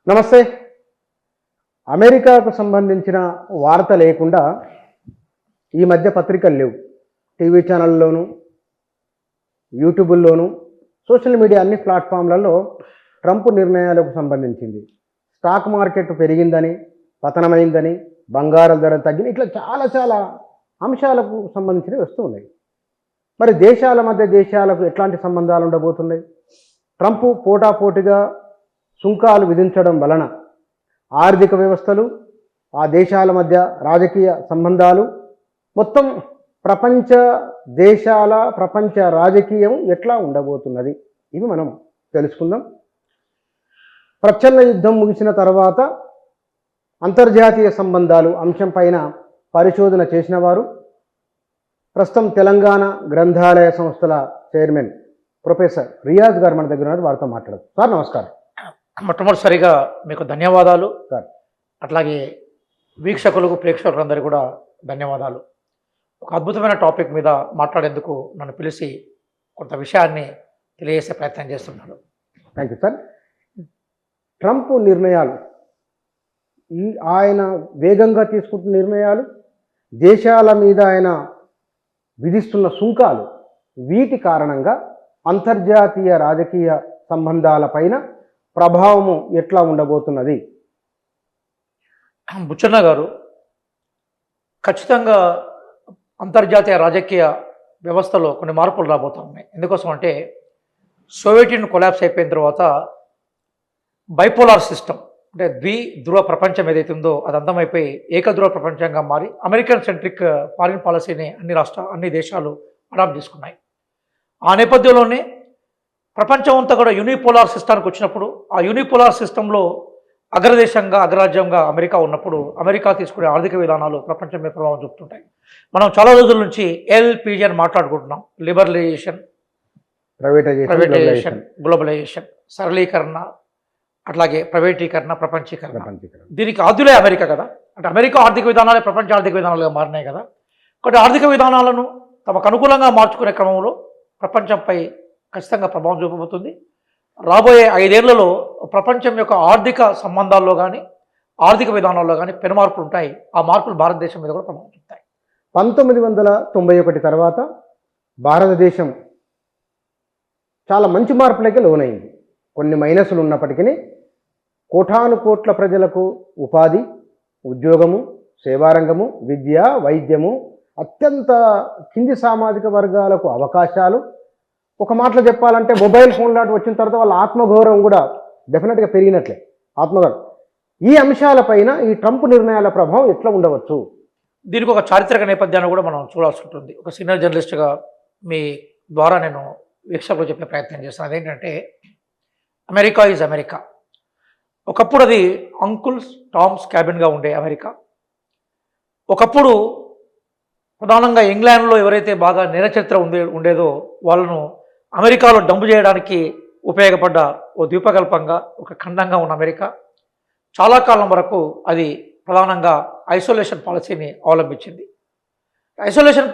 నమస్తే. అమెరికాకు సంబంధించిన వార్త లేకుండా ఈ మధ్య పత్రికలు లేవు. టీవీ ఛానల్లోనూ, యూట్యూబుల్లోనూ, సోషల్ మీడియా అన్ని ప్లాట్ఫామ్లలో ట్రంప్ నిర్ణయాలకు సంబంధించింది. స్టాక్ మార్కెట్ పెరిగిందని, పతనమైందని, బంగారం ధర తగ్గింది, ఇట్లా చాలా అంశాలకు సంబంధించినవి వస్తూ ఉన్నాయి. మరి దేశాల మధ్య దేశాలకు ఎట్లాంటి సంబంధాలు ఉండబోతున్నాయి? ట్రంప్ పోటాపోటీగా సుంకాలు విధించడం వలన ఆర్థిక వ్యవస్థలు, ఆ దేశాల మధ్య రాజకీయ సంబంధాలు, మొత్తం ప్రపంచ దేశాల ప్రపంచ రాజకీయం ఎట్లా ఉండబోతున్నది, ఇవి మనం తెలుసుకుందాం. ప్రచ్ఛన్న యుద్ధం ముగిసిన తర్వాత అంతర్జాతీయ సంబంధాలు అంశం పైన పరిశోధన చేసిన వారు ప్రస్తుతం తెలంగాణ గ్రంథాలయ సంస్థల చైర్మన్ ప్రొఫెసర్ రియాజ్ గారు మన దగ్గర ఉన్నారు. వారితో మాట్లాడదు. సార్ నమస్కారం. మొట్టమొదటిసారిగా మీకు ధన్యవాదాలు సార్. అట్లాగే వీక్షకులకు ప్రేక్షకులందరికీ కూడా ధన్యవాదాలు. ఒక అద్భుతమైన టాపిక్ మీద మాట్లాడేందుకు నన్ను పిలిచి కొంత విషయాన్ని తెలియజేసే ప్రయత్నం చేస్తున్నాను. Thank you sir. ట్రంప్ నిర్ణయాలు, ఆయన వేగంగా తీసుకుంటున్న నిర్ణయాలు, దేశాల మీద ఆయన విధిస్తున్న సుంకాలు, వీటి కారణంగా అంతర్జాతీయ రాజకీయ సంబంధాలపైన ప్రభావము ఎట్లా ఉండబోతున్నది? బుచ్చన్న గారు, ఖచ్చితంగా అంతర్జాతీయ రాజకీయ వ్యవస్థలో కొన్ని మార్పులు రాబోతూ ఉన్నాయి. ఎందుకోసం అంటే సోవియట్ యూనియన్ కొలాప్స్ అయిపోయిన తర్వాత బైపోలార్ సిస్టమ్, అంటే ద్విధ్రువ ప్రపంచం ఏదైతే ఉందో అది అంతమైపోయి ఏకధ్రువ ప్రపంచంగా మారి అమెరికన్ సెంట్రిక్ ఫారిన్ పాలసీని అన్ని దేశాలు అడాప్ట్ చేసుకున్నాయి. ఆ నేపథ్యంలోనే ప్రపంచం అంతా కూడా యూనిపోలార్ సిస్టానికి వచ్చినప్పుడు, ఆ యూనిపోలార్ సిస్టంలో అగ్రరాజ్యంగా అమెరికా ఉన్నప్పుడు అమెరికా తీసుకునే ఆర్థిక విధానాలు ప్రపంచం మీద ప్రభావం చూపుతుంటాయి. మనం చాలా రోజుల నుంచి ఎల్పిజి అని మాట్లాడుకుంటున్నాం. లిబరలైజేషన్, ప్రైవేటైజేషన్, గ్లోబలైజేషన్, సరళీకరణ, అట్లాగే ప్రైవేటీకరణ, ప్రపంచీకరణ. దీనికి ఆద్యులే అమెరికా కదా. అంటే అమెరికా ఆర్థిక విధానాలే ప్రపంచ ఆర్థిక విధానాలుగా మారినాయి కదా. కాబట్టి ఆర్థిక విధానాలను తమకు అనుకూలంగా మార్చుకునే క్రమంలో ప్రపంచంపై ఖచ్చితంగా ప్రభావం చూపబోతుంది. రాబోయే 5 ఏళ్లలో ప్రపంచం యొక్క ఆర్థిక సంబంధాల్లో కానీ ఆర్థిక విధానాల్లో కానీ పెను మార్పులు ఉంటాయి. ఆ మార్పులు భారతదేశం మీద కూడా ప్రభావం చూపుతాయి. 1991 తర్వాత భారతదేశం చాలా మంచి మార్పులకి లోనైంది. కొన్ని మైనస్లు ఉన్నప్పటికీ కోటాను కోట్ల ప్రజలకు ఉపాధి, ఉద్యోగము, సేవారంగము, విద్య, వైద్యము, అత్యంత కింది సామాజిక వర్గాలకు అవకాశాలు, ఒక మాటలో చెప్పాలంటే మొబైల్ ఫోన్ లాంటి వచ్చిన తర్వాత వాళ్ళ ఆత్మగౌరవం కూడా డెఫినెట్గా పెరిగినట్లే. ఆత్మగౌరవం, ఈ అంశాలపైన ఈ ట్రంప్ నిర్ణయాల ప్రభావం ఎట్లా ఉండవచ్చు? దీనికి ఒక చారిత్రక నేపథ్యాన్ని కూడా మనం చూడాల్సి ఉంటుంది. ఒక సీనియర్ జర్నలిస్ట్గా మీ ద్వారా నేను వీక్షకులు చెప్పే ప్రయత్నం చేస్తాను. అదేంటంటే అమెరికా ఈజ్ అమెరికా. ఒకప్పుడు అది అంకుల్స్ టామ్స్ క్యాబిన్గా ఉండే అమెరికా. ఒకప్పుడు ప్రధానంగా ఇంగ్లాండ్లో ఎవరైతే బాగా నిరచరిత్ర ఉండేదో వాళ్ళను అమెరికాలో డంపు చేయడానికి ఉపయోగపడ్డ ఓ ద్వీపకల్పంగా, ఒక ఖండంగా ఉన్న అమెరికా చాలా కాలం వరకు అది ప్రధానంగా ఐసోలేషన్ పాలసీని అవలంబించింది. ఐసోలేషన్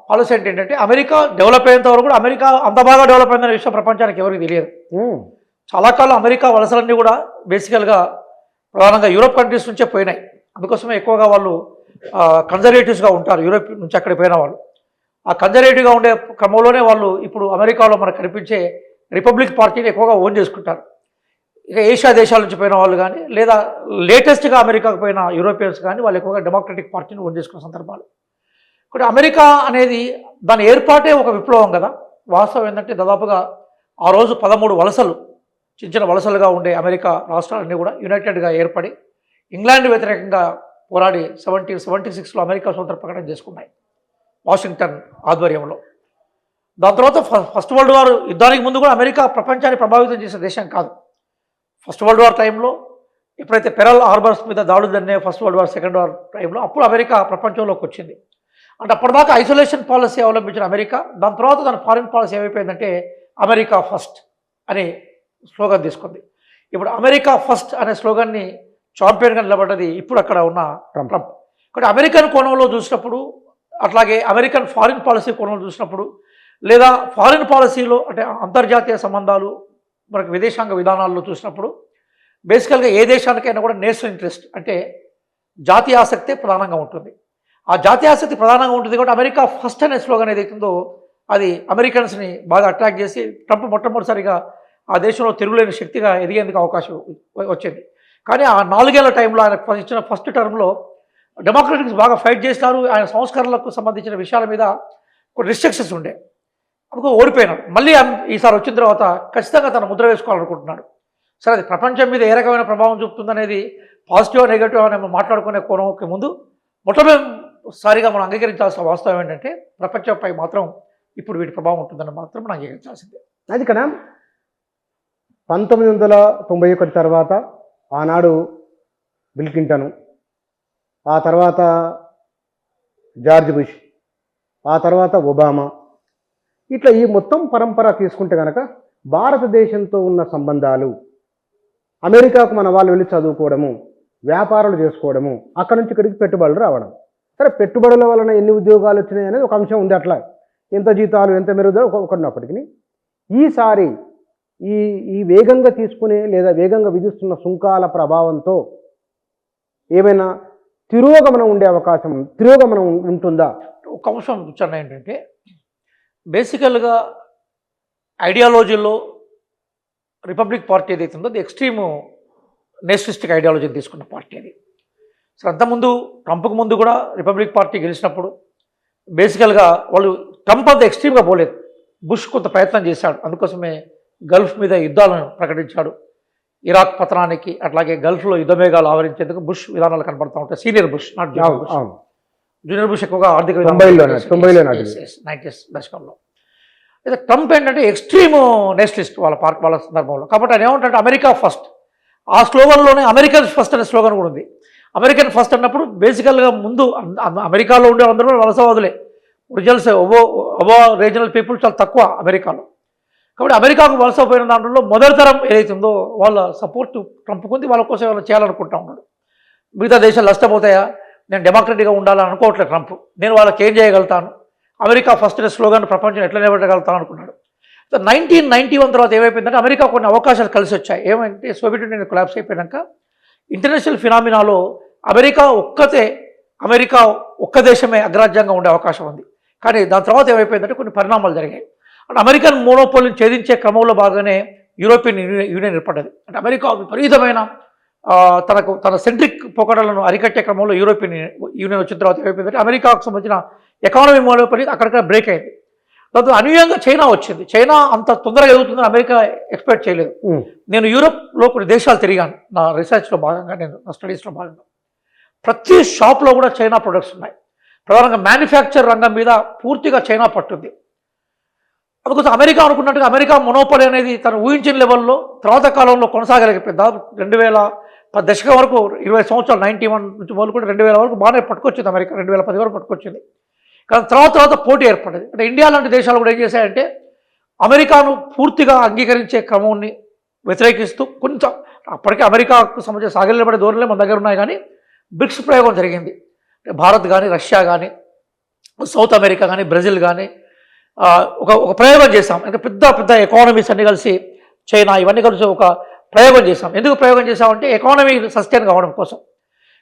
పాలసీ అంటే ఏంటంటే అమెరికా డెవలప్ అయ్యేంత వరకు కూడా అమెరికా అంత బాగా డెవలప్ అయిందనే విషయం ప్రపంచానికి ఎవరికి తెలియదు. చాలా కాలం అమెరికా వలసలన్నీ కూడా బేసికల్గా ప్రధానంగా యూరోప్ కంట్రీస్ నుంచే పోయినాయి. అందుకోసమే ఎక్కువగా వాళ్ళు కన్జర్వేటివ్స్గా ఉంటారు. యూరోప్ నుంచి అక్కడికి పోయిన వాళ్ళు ఆ కన్జర్వేటివ్గా ఉండే క్రమంలోనే వాళ్ళు ఇప్పుడు అమెరికాలో మనకు కనిపించే రిపబ్లిక్ పార్టీని ఎక్కువగా ఓన్ చేసుకుంటారు. ఇక ఏషియా దేశాల నుంచి పోయిన వాళ్ళు కానీ, లేదా లేటెస్ట్గా అమెరికాకు పోయిన యూరోపియన్స్ కానీ వాళ్ళు ఎక్కువగా డెమోక్రటిక్ పార్టీని ఓన్ చేసుకున్న సందర్భాలు. ఇప్పుడు అమెరికా అనేది దాని ఏర్పాటే ఒక విప్లవం కదా. వాస్తవం ఏంటంటే దాదాపుగా ఆ రోజు 13 వలసలు, చిన్న వలసలుగా ఉండే అమెరికా రాష్ట్రాలన్నీ కూడా యునైటెడ్గా ఏర్పడి ఇంగ్లాండ్ వ్యతిరేకంగా పోరాడి 1776లో అమెరికా స్వతంత్ర ప్రకటన చేసుకున్నాయి వాషింగ్టన్ ఆధ్వర్యంలో. దాని తర్వాత ఫస్ట్ వరల్డ్ వార్ యుద్ధానికి ముందు కూడా అమెరికా ప్రపంచాన్ని ప్రభావితం చేసే దేశం కాదు. ఫస్ట్ వరల్డ్ వార్ టైంలో ఎప్పుడైతే పెరల్ హార్బర్స్ మీద దాడులు జరిగినాయి, first world war, second war టైంలో, అప్పుడు అమెరికా ప్రపంచంలోకి వచ్చింది. అంటే అప్పటిదాకా ఐసోలేషన్ పాలసీ అవలంబించిన అమెరికా దాని తర్వాత దాని ఫారిన్ పాలసీ ఏమైపోయిందంటే అమెరికా ఫస్ట్ అనే స్లోగన్ తీసుకుంది. ఇప్పుడు అమెరికా ఫస్ట్ అనే స్లోగన్ని ఛాంపియన్గా నిలబడ్డది ఇప్పుడు అక్కడ ఉన్న ట్రంప్. కాబట్టి అమెరికన్ కోణంలో చూసినప్పుడు, అట్లాగే అమెరికన్ ఫారిన్ పాలసీ కోణంలో చూసినప్పుడు, లేదా ఫారిన్ పాలసీలో అంటే అంతర్జాతీయ సంబంధాలు మనకు విదేశాంగ విధానాల్లో చూసినప్పుడు బేసికల్గా ఏ దేశానికైనా కూడా నేషనల్ ఇంట్రెస్ట్ అంటే జాతీయ ఆసక్తే ప్రధానంగా ఉంటుంది. ఆ జాతీయ ఆసక్తి ప్రధానంగా ఉంటుంది కాబట్టి అమెరికా ఫస్ట్ అనే స్లోగన్ ఏదైతుందో అది అమెరికన్స్ని బాగా అట్రాక్ట్ చేసి ట్రంప్ మొట్టమొదటిసారిగా ఆ దేశంలో తిరుగులేని శక్తిగా ఎదిగేందుకు అవకాశం వచ్చింది. కానీ ఆ 4 ఏళ్ల టైంలో ఆయన ఇచ్చిన ఫస్ట్ టర్మ్లో డెమోక్రటిక్స్ బాగా ఫైట్ చేస్తారు. ఆయన సంస్కరణలకు సంబంధించిన విషయాల మీద కొన్ని రిస్ట్రిక్షన్స్ ఉండే, అందుకు ఓడిపోయినాడు. మళ్ళీ ఈసారి వచ్చిన తర్వాత ఖచ్చితంగా తన ముద్ర వేసుకోవాలనుకుంటున్నాడు. సరే, అది ప్రపంచం మీద ఏ రకమైన ప్రభావం చూపుతుందనేది పాజిటివ్ నెగిటివ్ అని మనం మాట్లాడుకునే కోణంకి ముందు మొట్టమొదటిసారిగా మనం అంగీకరించాల్సిన వాస్తవం ఏంటంటే ప్రపంచంపై మాత్రం ఇప్పుడు వీటి ప్రభావం ఉంటుందని మాత్రం మనం అంగీకరించాల్సిందే. అది కదా 1991 తర్వాత ఆనాడు బిల్ క్లింటన్, ఆ తర్వాత జార్జ్ బుష్, ఆ తర్వాత ఒబామా, ఇట్లా ఈ మొత్తం పరంపర తీసుకుంటే కనుక భారతదేశంతో ఉన్న సంబంధాలు, అమెరికాకు మన వాళ్ళు వెళ్ళి చదువుకోవడము, వ్యాపారాలు చేసుకోవడము, అక్కడ నుంచి ఇక్కడికి పెట్టుబడులు రావడం. సరే, పెట్టుబడుల వలన ఎన్ని ఉద్యోగాలు వచ్చినాయి అనేది ఒక అంశం ఉంది. అట్లా ఎంత జీతాలు ఎంత మెరుగుదల ఒకటినప్పటికీ ఈసారి ఈ వేగంగా తీసుకునే లేదా వేగంగా విధిస్తున్న సుంకాల ప్రభావంతో ఏమైనా తిరోగమనం ఉండే అవకాశం, తిరోగమనం ఉంటుందా? ఒక అంశం చెన్న ఏంటంటే బేసికల్గా ఐడియాలజీలో రిపబ్లిక్ పార్టీ ఏదైతే ఉందో అది ఎక్స్ట్రీమ్ నేషనలిస్టిక్ ఐడియాలజీని తీసుకున్న పార్టీ అది. సో అంతకుముందు ట్రంప్కు ముందు కూడా రిపబ్లిక్ పార్టీ గెలిచినప్పుడు బేసికల్గా వాళ్ళు ట్రంప్ అంత ఎక్స్ట్రీమ్గా పోలేదు. బుష్ కొంత ప్రయత్నం చేశాడు, అందుకోసమే గల్ఫ్ మీద యుద్ధాలను ప్రకటించాడు. ఇరాక్ పతనానికి అట్లాగే గల్ఫ్లో యుద్ధమేఘాలు ఆవరించేందుకు బుష్ విధానాలు కనబడుతూ ఉంటాయి. Senior bush, not junior bush. Junior bush ఎక్కువగా ఆర్థిక 90s దశకంలో. అయితే ట్రంప్ ఏంటంటే ఎక్స్ట్రీమ్ నేషనలిస్ట్ వాళ్ళ సందర్భంలో. కాబట్టి ఆయన ఏమంటే అమెరికా ఫస్ట్, ఆ స్లోగన్లోనే అమెరికన్ ఫస్ట్ అనే స్లోగన్ కూడా ఉంది. అమెరికన్ ఫస్ట్ అన్నప్పుడు బేసికల్గా ముందు అమెరికాలో ఉండే అందరూ వలసవాదులే. ఒరిజినల్స్ ఒబో రీజనల్ పీపుల్ చాలా తక్కువ అమెరికాలో. కాబట్టి అమెరికాకు వలస పోయిన దాంట్లో మొదటి తరం ఏదైతుందో వాళ్ళ సపోర్ట్ ట్రంప్కి ఉంది. వాళ్ళ కోసం ఏమైనా చేయాలనుకుంటా ఉన్నాడు. మిగతా దేశాలు నష్టపోతాయా, నేను డెమోక్రటిక్గా ఉండాలని అనుకోవట్లేదు ట్రంప్. నేను వాళ్ళకి ఏం చేయగలుగుతాను, అమెరికా ఫస్ట్ అనే స్లోగన్ ప్రపంచం ఎట్లా నిలబెట్టగలుగుతాను అనుకున్నాడు. 1991 తర్వాత ఏమైపోయిందంటే అమెరికా కొన్ని అవకాశాలు కలిసి వచ్చాయి. ఏమంటే సోవియట్ యూనియన్ కొలాప్స్ అయిపోయాక ఇంటర్నేషనల్ ఫినామినాలో అమెరికా ఒక్క దేశమే అగ్రాజ్యంగా ఉండే అవకాశం ఉంది. కానీ దాని తర్వాత ఏమైపోయిందంటే కొన్ని పరిణామాలు జరిగాయి. అంటే అమెరికన్ మోనోపోలిని ఛేదించే క్రమంలో భాగంగానే యూరోపియన్ యూనియన్ ఏర్పడ్డది. అంటే అమెరికా విపరీతమైన తన సెంట్రిక్ పోకడలను అరికట్టే క్రమంలో యూరోపియన్ యూనియన్ వచ్చిన తర్వాత ఏమైపోయిందంటే అమెరికాకు సంబంధించిన ఎకానమీ మోనోపోలి అక్కడిక్కడ బ్రేక్ అయింది. దాంతో అనుయంగా చైనా వచ్చింది. చైనా అంత తొందరగా ఎదుగుతుందని అమెరికా ఎక్స్పెక్ట్ చేయలేదు. నేను యూరోప్లో కొన్ని దేశాలు తిరిగాను నా రీసెర్చ్లో భాగంగా, నా స్టడీస్లో భాగంగా. ప్రతి షాప్లో కూడా చైనా ప్రొడక్ట్స్ ఉన్నాయి. ప్రధానంగా మ్యానుఫ్యాక్చర్ రంగం మీద పూర్తిగా చైనా పట్టుంది. అందుకోసం అమెరికా అనుకున్నట్టుగా అమెరికా మొనోపలి అనేది తను ఊహించిన లెవెల్లో తర్వాత కాలంలో కొనసాగలేకపోయింది. దాదాపు 2010 దశకం వరకు 20 సంవత్సరాలు 91 నుంచి మొదలుకుంటే 2000 వరకు బాగానే పట్టుకొచ్చింది అమెరికా. 2010 వరకు పట్టుకొచ్చింది. కానీ తర్వాత పోటీ ఏర్పడింది. అంటే ఇండియా లాంటి దేశాలు కూడా ఏం చేశాయంటే అమెరికాను పూర్తిగా అంగీకరించే క్రమాన్ని వ్యతిరేకిస్తూ కొంచెం అప్పటికే అమెరికాకు సంబంధించిన సాగలిపడే ధోరణులే మన దగ్గర ఉన్నాయి. కానీ బ్రిక్స్ ప్రయోగం జరిగింది. భారత్ కానీ, రష్యా కానీ, సౌత్ అమెరికా కానీ, బ్రెజిల్ కానీ ఒక ప్రయోగం చేశాం. అంటే పెద్ద ఎకానమీస్ అన్ని కలిసి, చైనా ఇవన్నీ కలిసి ఒక ప్రయోగం చేశాం. ఎందుకు ప్రయోగం చేశామంటే ఎకానమీ సస్టైన్ కావడం కోసం.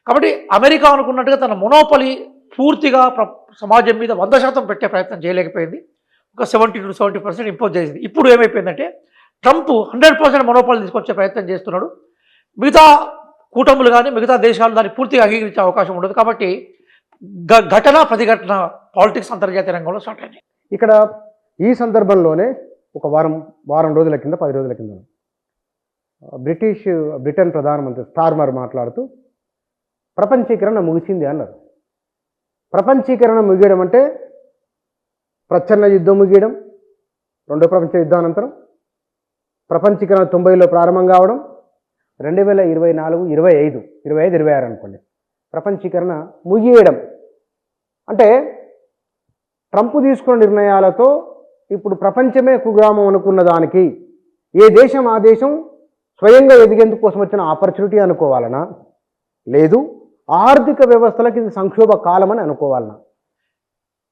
కాబట్టి అమెరికా అనుకున్నట్టుగా తన మొనోపలి పూర్తిగా సమాజం మీద 100% పెట్టే ప్రయత్నం చేయలేకపోయింది. ఒక 70 to 70% ఇంపోజ్ చేసింది. ఇప్పుడు ఏమైపోయిందంటే ట్రంప్ 100% మొనోపలి తీసుకొచ్చే ప్రయత్నం చేస్తున్నాడు. మిగతా కూటములు కానీ మిగతా దేశాలు దాన్ని పూర్తిగా అంగీకరించే అవకాశం ఉండదు. కాబట్టి ఘటన ప్రతిఘటన పాలిటిక్స్ అంతర్జాతీయ రంగంలో స్టార్ట్ అయింది. ఇక్కడ ఈ సందర్భంలోనే ఒక వారం రోజుల కింద 10 రోజుల కింద బ్రిటన్ ప్రధానమంత్రి స్టార్మర్ మాట్లాడుతూ ప్రపంచీకరణ ముగిసింది అన్నారు. ప్రపంచీకరణ ముగియడం అంటే ప్రచ్ఛన్న యుద్ధం ముగియడం, రెండో ప్రపంచ యుద్ధానంతరం ప్రపంచీకరణ 90లో ప్రారంభం కావడం, 2024, 25, 26 అనుకోండి ప్రపంచీకరణ ముగియడం. అంటే ట్రంప్ తీసుకున్న నిర్ణయాలతో ఇప్పుడు ప్రపంచమే కుగ్రామం అనుకున్న దానికి ఏ దేశం ఆ దేశం స్వయంగా ఎదిగేందుకు కోసం వచ్చిన ఆపర్చునిటీ అనుకోవాలనా, లేదు ఆర్థిక వ్యవస్థలకు ఇది సంక్షోభ కాలం అని అనుకోవాలనా?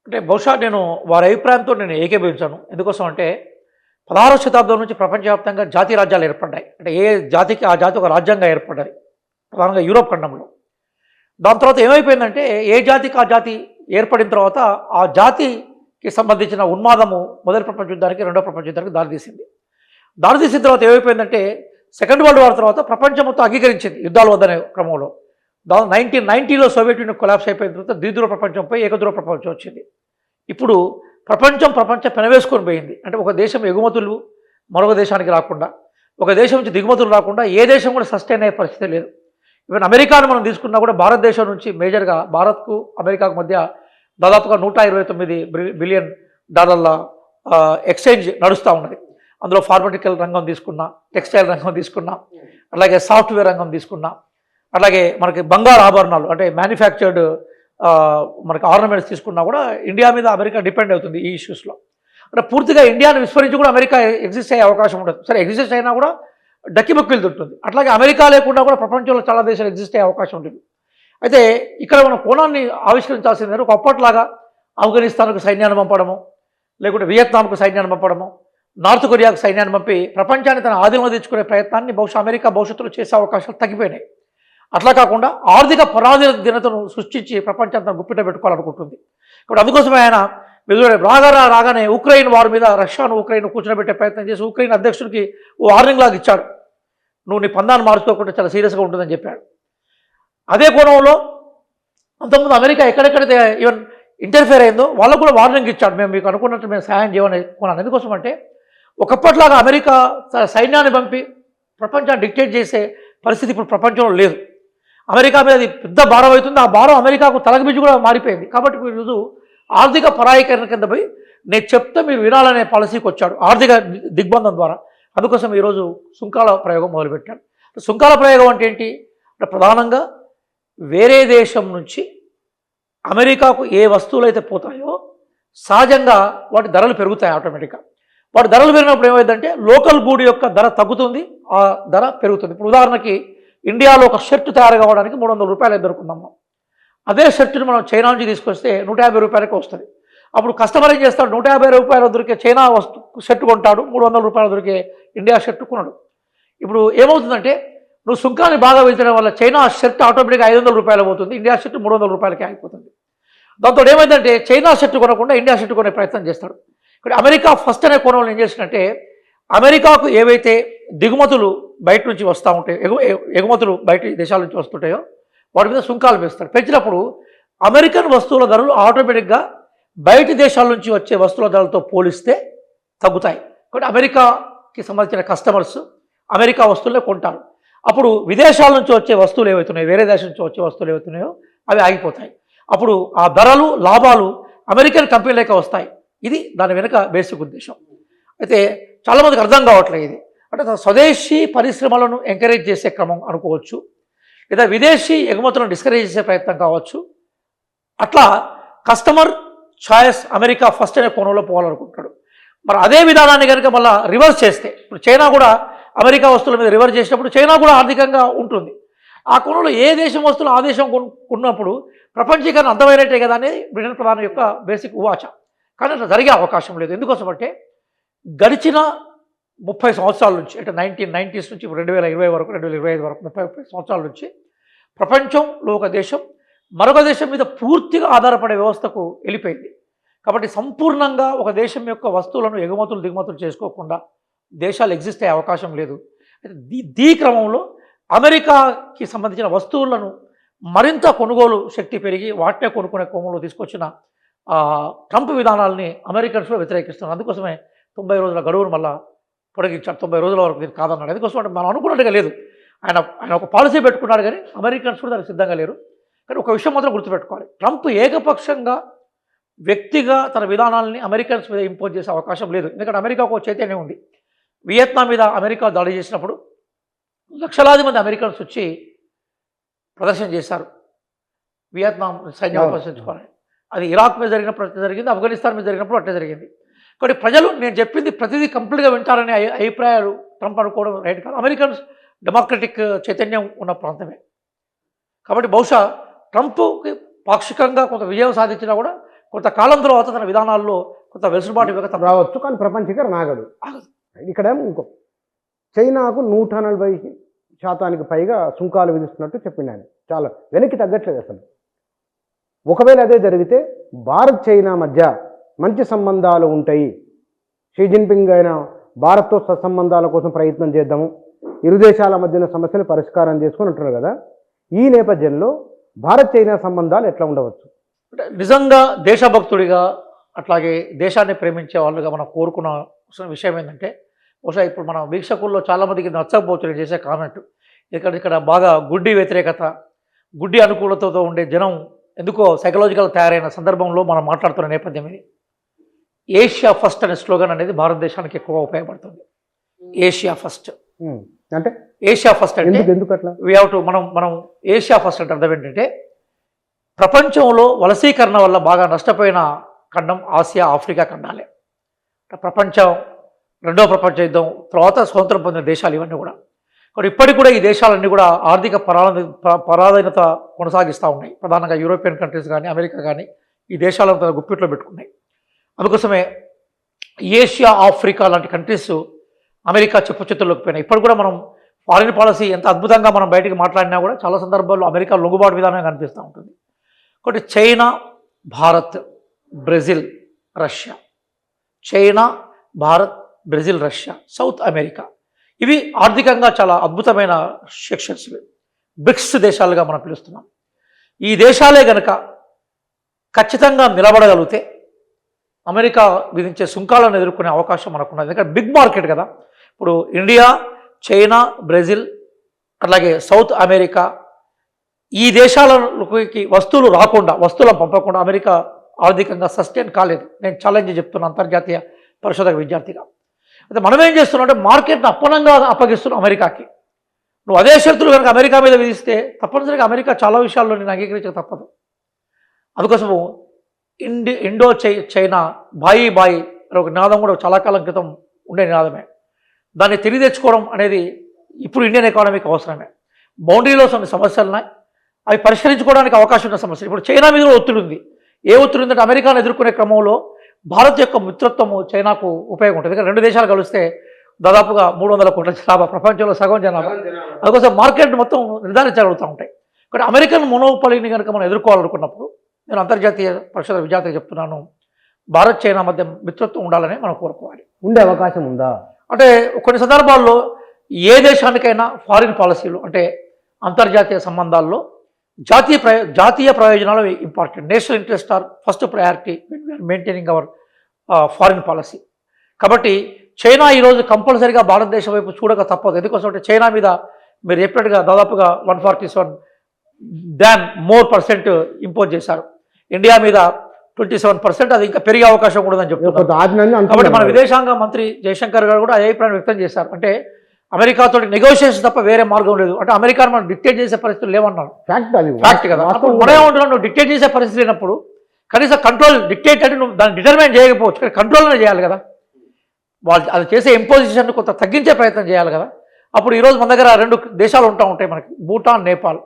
అంటే బహుశా నేను వారి అభిప్రాయంతో నేను ఏకీభవించాను. ఎందుకోసం అంటే 16వ శతాబ్దం నుంచి ప్రపంచవ్యాప్తంగా జాతీయ రాజ్యాలు ఏర్పడ్డాయి. అంటే ఏ జాతికి ఆ జాతి ఒక రాజ్యంగా ఏర్పడ్డది, ప్రధానంగా యూరోప్ ఖండంలో. దాని తర్వాత ఏమైపోయిందంటే ఏ జాతికి ఆ జాతి ఏర్పడిన తర్వాత ఆ జాతికి సంబంధించిన ఉన్మాదము మొదటి ప్రపంచ యుద్ధానికి, రెండో ప్రపంచ యుద్ధానికి దారితీసింది. దారితీసిన తర్వాత ఏమైపోయిందంటే సెకండ్ వరల్డ్ వార్ తర్వాత ప్రపంచం మొత్తం అంగీకరించింది యుద్ధాలు వద్దనే క్రమంలో. 1990లో సోవియట్ యూనియన్ కొలాప్స్ అయిపోయిన తర్వాత ద్విధ్రువ ప్రపంచంపై ఏకధ్రువ ప్రపంచం వచ్చింది. ఇప్పుడు ప్రపంచం పెనవేసుకొని పోయింది. అంటే ఒక దేశం ఎగుమతులు మరొక దేశానికి రాకుండా, ఒక దేశం నుంచి దిగుమతులు రాకుండా ఏ దేశం కూడా సస్టైన్ అయ్యే పరిస్థితి లేదు. ఈవెన్ అమెరికాను మనం తీసుకున్నా కూడా భారతదేశం నుంచి మేజర్గా భారత్కు అమెరికాకు మధ్య దాదాపుగా $129 బిలియన్ ఎక్స్చేంజ్ నడుస్తూ ఉన్నది. అందులో ఫార్మటికల్ రంగం తీసుకున్నా, టెక్స్టైల్ రంగం తీసుకున్నా, అలాగే సాఫ్ట్వేర్ రంగం తీసుకున్నా, అలాగే మనకి బంగారు ఆభరణాలు అంటే మ్యానుఫ్యాక్చర్డ్ మనకి ఆర్నమెంట్స్ తీసుకున్నా కూడా ఇండియా మీద అమెరికా డిపెండ్ అవుతుంది ఈ ఇష్యూస్లో. అంటే పూర్తిగా ఇండియాను విస్మరించి కూడా అమెరికా ఎగ్జిస్ట్ అయ్యే అవకాశం ఉండదు. సరే ఎగ్జిస్ట్ అయినా కూడా డక్కిబొక్కిలు తింటుంది. అట్లాగే అమెరికా లేకుండా కూడా ప్రపంచంలో చాలా దేశాలు ఎగ్జిస్ట్ అయ్యే అవకాశం ఉంటుంది. అయితే ఇక్కడ మనం కోణాన్ని ఆవిష్కరించాల్సింది ఒక అప్పట్లాగా ఆఫ్ఘనిస్తాన్కు సైన్యాన్ని పంపడము, లేకుంటే వియత్నాంకు సైన్యాన్ని పంపడము, నార్త్ కొరియాకు సైన్యాన్ని పంపి ప్రపంచాన్ని తన ఆధీనంలో తెచ్చుకునే ప్రయత్నాన్ని బహుశా అమెరికా భవిష్యత్తులో చేసే అవకాశాలు తగ్గిపోయినాయి. అట్లా కాకుండా ఆర్థిక పరాధీనతను సృష్టించి ప్రపంచాన్ని గుప్పిట పెట్టుకోవాలనుకుంటుంది. ఇప్పుడు అందుకోసమే ఆయన రాగానే ఉక్రెయిన్ వారి మీద రష్యాను ఉక్రెయిన్ కూర్చోబెట్టే ప్రయత్నం చేసి ఉక్రెయిన్ అధ్యక్షుడికి వార్నింగ్ లాగా ఇచ్చాడు, నువ్వు నీ పందాన్ని మార్చుకోకుండా చాలా సీరియస్గా ఉంటుందని చెప్పాడు. అదే కోణంలో అంతకుముందు అమెరికా ఎక్కడెక్కడైతే ఈవెన్ ఇంటర్ఫేర్ అయిందో వాళ్ళకు కూడా వార్నింగ్ ఇచ్చాడు, మేము మీకు అనుకున్నట్టు మేము సహాయం చేయమని కొన్నాను. ఎందుకోసం అంటే ఒకప్పట్లాగా అమెరికా సైన్యాన్ని పంపి ప్రపంచాన్ని డిక్టేట్ చేసే పరిస్థితి ఇప్పుడు ప్రపంచంలో లేదు. అమెరికా మీద అది పెద్ద భారం అవుతుంది. ఆ భారం అమెరికాకు తలగబిజ్జి కూడా మారిపోయింది. కాబట్టి ఈరోజు ఆర్థిక పరాయీకరణ కింద పోయి నేను చెప్తే మీరు వినాలనే పాలసీకి వచ్చాడు ఆర్థిక దిగ్బంధం ద్వారా. అందుకోసం ఈరోజు సుంకాల ప్రయోగం మొదలుపెట్టాడు. సుంకాల ప్రయోగం అంటే ఏంటి అంటే ప్రధానంగా వేరే దేశం నుంచి అమెరికాకు ఏ వస్తువులు అయితే పోతాయో సహజంగా వాటి ధరలు పెరుగుతాయి ఆటోమేటిక్గా. వాటి ధరలు పెరిగినప్పుడు ఏమైందంటే లోకల్ గూడి యొక్క ధర తగ్గుతుంది, ఆ ధర పెరుగుతుంది. ఇప్పుడు ఉదాహరణకి ఇండియాలో ఒక షర్ట్ తయారు కావడానికి $300 దొరుకుతున్నాము. అదే షర్టును మనం చైనా నుంచి తీసుకొస్తే $150 వస్తుంది. అప్పుడు కస్టమర్ ఏం చేస్తాడు, $150 దొరికే చైనా షర్ట్ కొంటాడు, $300 దొరికే ఇండియా షర్ట్ కొనడు. ఇప్పుడు ఏమవుతుందంటే నువ్వు సుంకాన్ని బాగా పెంచడం వల్ల చైనా షర్ట్ ఆటోమేటిక్గా $500 పోతుంది, ఇండియా షర్ట్ $300 అయిపోతుంది. దాంతో ఏమైందంటే చైనా షర్ట్ కొనకుండా ఇండియా షర్ట్ కొనే ప్రయత్నం చేస్తాడు. ఇక్కడ అమెరికా ఫస్ట్ అనే కోణంలో ఏం చేసిందంటే అమెరికాకు ఏవైతే దిగుమతులు బయట నుంచి వస్తూ ఉంటాయో, ఎగుమతులు బయట దేశాల నుంచి వస్తుంటాయో వాటి మీద సుంకాలు వేస్తాడు. పెంచినప్పుడు అమెరికన్ వస్తువుల ధరలు ఆటోమేటిక్గా బయటి దేశాల నుంచి వచ్చే వస్తువుల ధరలతో పోలిస్తే తగ్గుతాయి. కాబట్టి అమెరికాకి సంబంధించిన కస్టమర్స్ అమెరికా వస్తువులే కొంటారు. అప్పుడు విదేశాల నుంచి వచ్చే వస్తువులు ఏవైతున్నాయో, వేరే దేశం నుంచి వచ్చే వస్తువులు ఏవైతున్నాయో అవి ఆగిపోతాయి. అప్పుడు ఆ ధరలు లాభాలు అమెరికన్ కంపెనీలకే వస్తాయి. ఇది దాని వెనుక బేసిక్ ఉద్దేశం. అయితే చాలామందికి అర్థం కావట్లేదు ఇది. అంటే స్వదేశీ పరిశ్రమలను ఎంకరేజ్ చేసే క్రమం అనుకోవచ్చు, లేదా విదేశీ ఎగుమతులను డిస్కరేజ్ చేసే ప్రయత్నం కావచ్చు. అట్లా కస్టమర్ ఛాయిస్ అమెరికా ఫస్ట్ అనే కోణంలో పోవాలనుకుంటాడు. మరి అదే విధానాన్ని కనుక మళ్ళీ రివర్స్ చేస్తే, ఇప్పుడు చైనా కూడా అమెరికా వస్తువుల మీద రివర్స్ చేసినప్పుడు చైనా కూడా ఆర్థికంగా ఉంటుంది. ఆ కోణంలో ఏ దేశం వస్తువులు ఆ దేశం కొన్నప్పుడు ప్రపంచీకరణ అంతమైనట్టే కదా అనేది బ్రిటన్ ప్రధాని యొక్క బేసిక్ ఉవాచ. కానీ అట్లా జరిగే అవకాశం లేదు. ఎందుకోసం అంటే గడిచిన 30 సంవత్సరాల నుంచి, అంటే 1990s నుంచి 2020 వరకు, 2025 వరకు 30 సంవత్సరాల నుంచి ప్రపంచంలో ఒక దేశం మరొక దేశం మీద పూర్తిగా ఆధారపడే వ్యవస్థకు వెళ్ళిపోయింది. కాబట్టి సంపూర్ణంగా ఒక దేశం యొక్క వస్తువులను ఎగుమతులు దిగుమతులు చేసుకోకుండా దేశాలు ఎగ్జిస్ట్ అయ్యే అవకాశం లేదు. అయితే ఈ క్రమంలో అమెరికాకి సంబంధించిన వస్తువులను మరింత కొనుగోలు శక్తి పెరిగి వాటినే కొనుక్కునే క్రమంలో తీసుకొచ్చిన ట్రంప్ విధానాలని అమెరికన్స్ కూడా వ్యతిరేకిస్తున్నారు. అందుకోసమే 90 రోజుల గడువును మళ్ళీ పొడిగించాడు. 90 రోజుల వరకు దీన్ని కాదన్నాడు. ఎందుకోసం అంటే మనం అనుకున్నట్టుగా లేదు. ఆయన ఒక పాలసీ పెట్టుకున్నాడు, కానీ అమెరికన్స్ కూడా దానికి సిద్ధంగా లేరు. కానీ ఒక విషయం మాత్రం గుర్తుపెట్టుకోవాలి, ట్రంప్ ఏకపక్షంగా వ్యక్తిగా తన విధానాలని అమెరికన్స్ మీద ఇంపోజ్ చేసే అవకాశం లేదు. ఎందుకంటే అమెరికాకు ఒక చైతన్యం ఉంది. వియత్నాం మీద అమెరికా దాడి చేసినప్పుడు లక్షలాది మంది అమెరికన్స్ వచ్చి ప్రదర్శన చేశారు వియత్నాం సైన్యం ఉపసంచుకోవాలని. అది ఇరాక్ మీద జరిగినప్పుడు అట్లా జరిగింది, ఆఫ్ఘనిస్తాన్ మీద జరిగినప్పుడు అట్లా జరిగింది. కాబట్టి ప్రజలు నేను చెప్పింది ప్రతిదీ కంప్లీట్గా వింటారనే అభిప్రాయాలు ట్రంప్ అనుకోవడం రైట్ కాదు. అమెరికన్స్ డెమోక్రటిక్ చైతన్యం ఉన్న ప్రాంతమే. కాబట్టి బహుశా ట్రంప్కి పాక్షికంగా కొంత విజయం సాధించినా కూడా కొంతకాలం తర్వాత తన విధానాల్లో కొంత వెసులుబాటు ఇవ్వక రావచ్చు, కానీ ప్రపంచీకరణ ఆగదు. ఇక్కడ ఇంకో చైనాకు 140% పైగా సుంకాలు విధిస్తున్నట్టు చెప్పిండు ఆయన. చాలా వెనక్కి తగ్గట్లేదు అసలు. ఒకవేళ అదే జరిగితే భారత్ చైనా మధ్య మంచి సంబంధాలు ఉంటాయి. షీ జిన్పింగ్ అయిన భారత్తో సత్సంబంధాల కోసం ప్రయత్నం చేద్దాము, ఇరు దేశాల మధ్యన సమస్యలు పరిష్కారం చేసుకుని అంటున్నారు కదా. ఈ నేపథ్యంలో భారత్ చైనా సంబంధాలు ఎట్లా ఉండవచ్చు? అంటే నిజంగా దేశభక్తుడిగా అట్లాగే దేశాన్ని ప్రేమించే వాళ్ళుగా మనం కోరుకున్న విషయం ఏంటంటే, బహుశా ఇప్పుడు మన వీక్షకుల్లో చాలామందికి నచ్చకపోవచ్చు నేను చేసే కామెంట్. ఇక్కడ బాగా గుడ్డి వ్యతిరేకత, గుడ్డి అనుకూలతతో ఉండే జనం ఎందుకో సైకలాజికల్ తయారైన సందర్భంలో మనం మాట్లాడుతున్న నేపథ్యం ఇది. ఏషియా ఫస్ట్ అనే స్లోగన్ అనేది భారతదేశానికి ఎక్కువగా ఉపయోగపడుతుంది. ఏషియా ఫస్ట్ అంటే ఏషియా ఫస్ట్ అంటే ఎందుకు అట్లా వీ హ్యావ్ టు మనం ఏషియా ఫస్ట్ అంటే అర్థం ఏంటంటే, ప్రపంచంలో వలసీకరణ వల్ల బాగా నష్టపోయిన ఖండం ఆసియా ఆఫ్రికా ఖండాలే. ప్రపంచం రెండవ ప్రపంచ యుద్ధం తర్వాత స్వతంత్రం పొందిన దేశాలు ఇవన్నీ కూడా. కానీ ఇప్పటికి కూడా ఈ దేశాలన్నీ కూడా ఆర్థిక పరాధీనత కొనసాగిస్తూ ఉన్నాయి. ప్రధానంగా యూరోపియన్ కంట్రీస్ కానీ అమెరికా కానీ ఈ దేశాలను తన గుప్పిట్లో పెట్టుకున్నాయి. అందుకోసమే ఏషియా ఆఫ్రికా లాంటి కంట్రీస్ అమెరికా చెప్పుచేతుల్లోకి పోయినాయి. ఇప్పుడు కూడా మనం ఫారిన్ పాలసీ ఎంత అద్భుతంగా మనం బయటికి మాట్లాడినా కూడా చాలా సందర్భాల్లో అమెరికా లొంగుబాటు విధానం కనిపిస్తూ ఉంటుంది. కాబట్టి China, Bharat, Brazil, Russia, China, Bharat, Brazil, Russia, south America, ఇవి ఆర్థికంగా చాలా అద్భుతమైన సెక్షన్స్. బ్రిక్స్ దేశాలుగా మనం పిలుస్తున్నాం. ఈ దేశాలే గనక ఖచ్చితంగా నిలబడగలిగితే అమెరికా విధించే సుంకాలను ఎదుర్కొనే అవకాశం మనకున్నది. ఎందుకంటే బిగ్ మార్కెట్ కదా. ఇప్పుడు ఇండియా, చైనా, బ్రెజిల్, అట్లాగే సౌత్ అమెరికా, ఈ దేశాలకి వస్తువులు రాకుండా, వస్తువులను పంపకుండా అమెరికా ఆర్థికంగా సస్టైన్ కాలేదు. నేను ఛాలెంజ్ చెప్తున్నా అంతర్జాతీయ పరిశోధక విద్యార్థిగా. అయితే మనం ఏం చేస్తున్నాం అంటే మార్కెట్ని అప్పనంగా అప్పగిస్తున్నాం అమెరికాకి. నువ్వు అదే షరతులు కనుక అమెరికా మీద విధిస్తే తప్పనిసరిగా అమెరికా చాలా విషయాల్లో నేను అంగీకరించక తప్పదు. అందుకోసము ఇండో చైనా బాయి బాయి ఒక నినాదం కూడా చాలా కాలం క్రితం ఉండే నినాదమే. దాన్ని తిరిగి తెచ్చుకోవడం అనేది ఇప్పుడు ఇండియన్ ఎకానమీకి అవసరమే. బౌండరీలో కొన్ని సమస్యలు ఉన్నాయి, అవి పరిష్కరించుకోవడానికి అవకాశం ఉన్న సమస్యలు. ఇప్పుడు చైనా మీద కూడా ఒత్తిడి ఉంది. ఏ ఒత్తిడి ఉందంటే అమెరికాను ఎదుర్కొనే క్రమంలో భారత్ యొక్క మిత్రత్వము చైనాకు ఉపయోగం ఉంటుంది. ఎందుకంటే రెండు దేశాలు కలిస్తే దాదాపుగా 300 కోట్ల జనాభా, ప్రపంచంలో సగం జనాభా. అందుకోసం మార్కెట్ మొత్తం నిర్ధారించగలుగుతూ ఉంటాయి. కానీ అమెరికన్ మొనోపలిని కనుక మనం ఎదుర్కోవాలనుకున్నప్పుడు నేను అంతర్జాతీయ పరిషత్ విద్యార్థిగా చెప్తున్నాను, భారత్ చైనా మధ్య మిత్రత్వం ఉండాలని మనం కోరుకోవాలి. ఉండే అవకాశం ఉందా అంటే కొన్ని సందర్భాల్లో ఏ దేశానికైనా ఫారిన్ పాలసీలు అంటే అంతర్జాతీయ సంబంధాల్లో జాతీయ ప్రయోజనాలు important. National interest are first priority maintaining our foreign policy. కాబట్టి చైనా ఈరోజు కంపల్సరీగా భారతదేశం వైపు చూడక తప్పదు. ఎందుకోసం అంటే చైనా మీద మీరు చెప్పినట్టుగా దాదాపుగా 147% ఇంపోజ్ చేశారు. ఇండియా మీద 27%, అది ఇంకా పెరిగే అవకాశం కూడా ఉందని చెప్తున్నారు. కాబట్టి మన విదేశాంగ మంత్రి జయశంకర్ గారు కూడా అదే అభిప్రాయం వ్యక్తం చేశారు. అంటే అమెరికాతో నెగోషియేషన్ తప్ప వేరే మార్గం లేదు. అంటే అమెరికాను మనం డిక్టేట్ చేసే పరిస్థితులు లేవన్నారు. ఫ్యాక్ట్ కదా. మనం ఏమంటున్నాం, నువ్వు డిక్టేట్ చేసే పరిస్థితి లేనప్పుడు కనీసం కంట్రోల్, డిక్టేట్ అంటే నువ్వు దాన్ని డిటర్మైన్ చేయకపోవచ్చు, కానీ కంట్రోల్ అనేది చేయాలి కదా. వాళ్ళు అది చేసే ఇంపోజిషన్ కొంత తగ్గించే ప్రయత్నం చేయాలి కదా. అప్పుడు ఈరోజు మన దగ్గర 2 దేశాలు ఉంటాయి మనకి, భూటాన్, నేపాల్.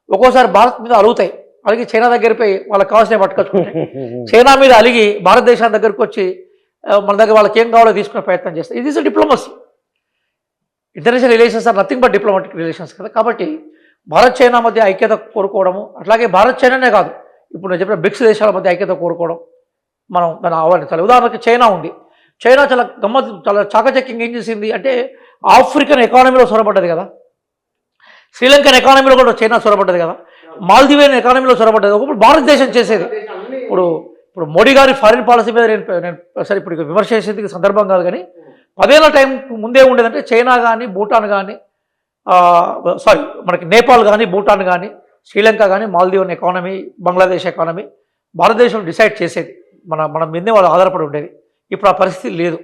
ఒక్కోసారి భారత్ మీద అలుగుతాయి, అలిగి చైనా దగ్గరికి పోయి వాళ్ళకి కావాల్సిన పట్టుకొచ్చుకుంటాయి. చైనా మీద అలిగి భారతదేశం దగ్గరికి వచ్చి మన దగ్గర వాళ్ళకి ఏం కావాలో తీసుకునే ప్రయత్నం చేస్తాయి. ఇది is diplomacy. International relations are nothing but diplomatic relations కదా. కాబట్టి భారత్ చైనా మధ్య ఐక్యత కోరుకోవడము, అట్లాగే భారత్ చైనానే కాదు, ఇప్పుడు నేను చెప్పిన బ్రిక్స్ దేశాల మధ్య ఐక్యత కోరుకోవడం మనం దాన్ని ఆహ్వానించాలి. ఉదాహరణకి చైనా ఉంది. చైనా చాలా చాలా చాకచక్యంగా ఏం చేసింది అంటే ఆఫ్రికన్ ఎకానమీలో చొరబడ్డది కదా, శ్రీలంకన్ ఎకానమీలో కూడా చైనా చొరబడ్డది కదా, మాల్దీవియన్ ఎకానమీలో చొరబడ్డది. ఒకప్పుడు భారతదేశం చేసేది. ఇప్పుడు మోడీ గారి ఫారిన్ పాలసీ మీద నేను సరే ఇప్పుడు విమర్శ చేసేందుకు సందర్భం కాదు, కానీ 10 ఏళ్ల టైం ముందే ఉండేదంటే చైనా కానీ, భూటాన్ కానీ, మనకి నేపాల్ కానీ, భూటాన్ కానీ, శ్రీలంక కానీ, మాల్దీవన్ ఎకానమీ, బంగ్లాదేశ్ ఎకానమీ భారతదేశం డిసైడ్ చేసేది. మన మీదే వాళ్ళు ఆధారపడి ఉండేది. ఇప్పుడు ఆ పరిస్థితి లేదు.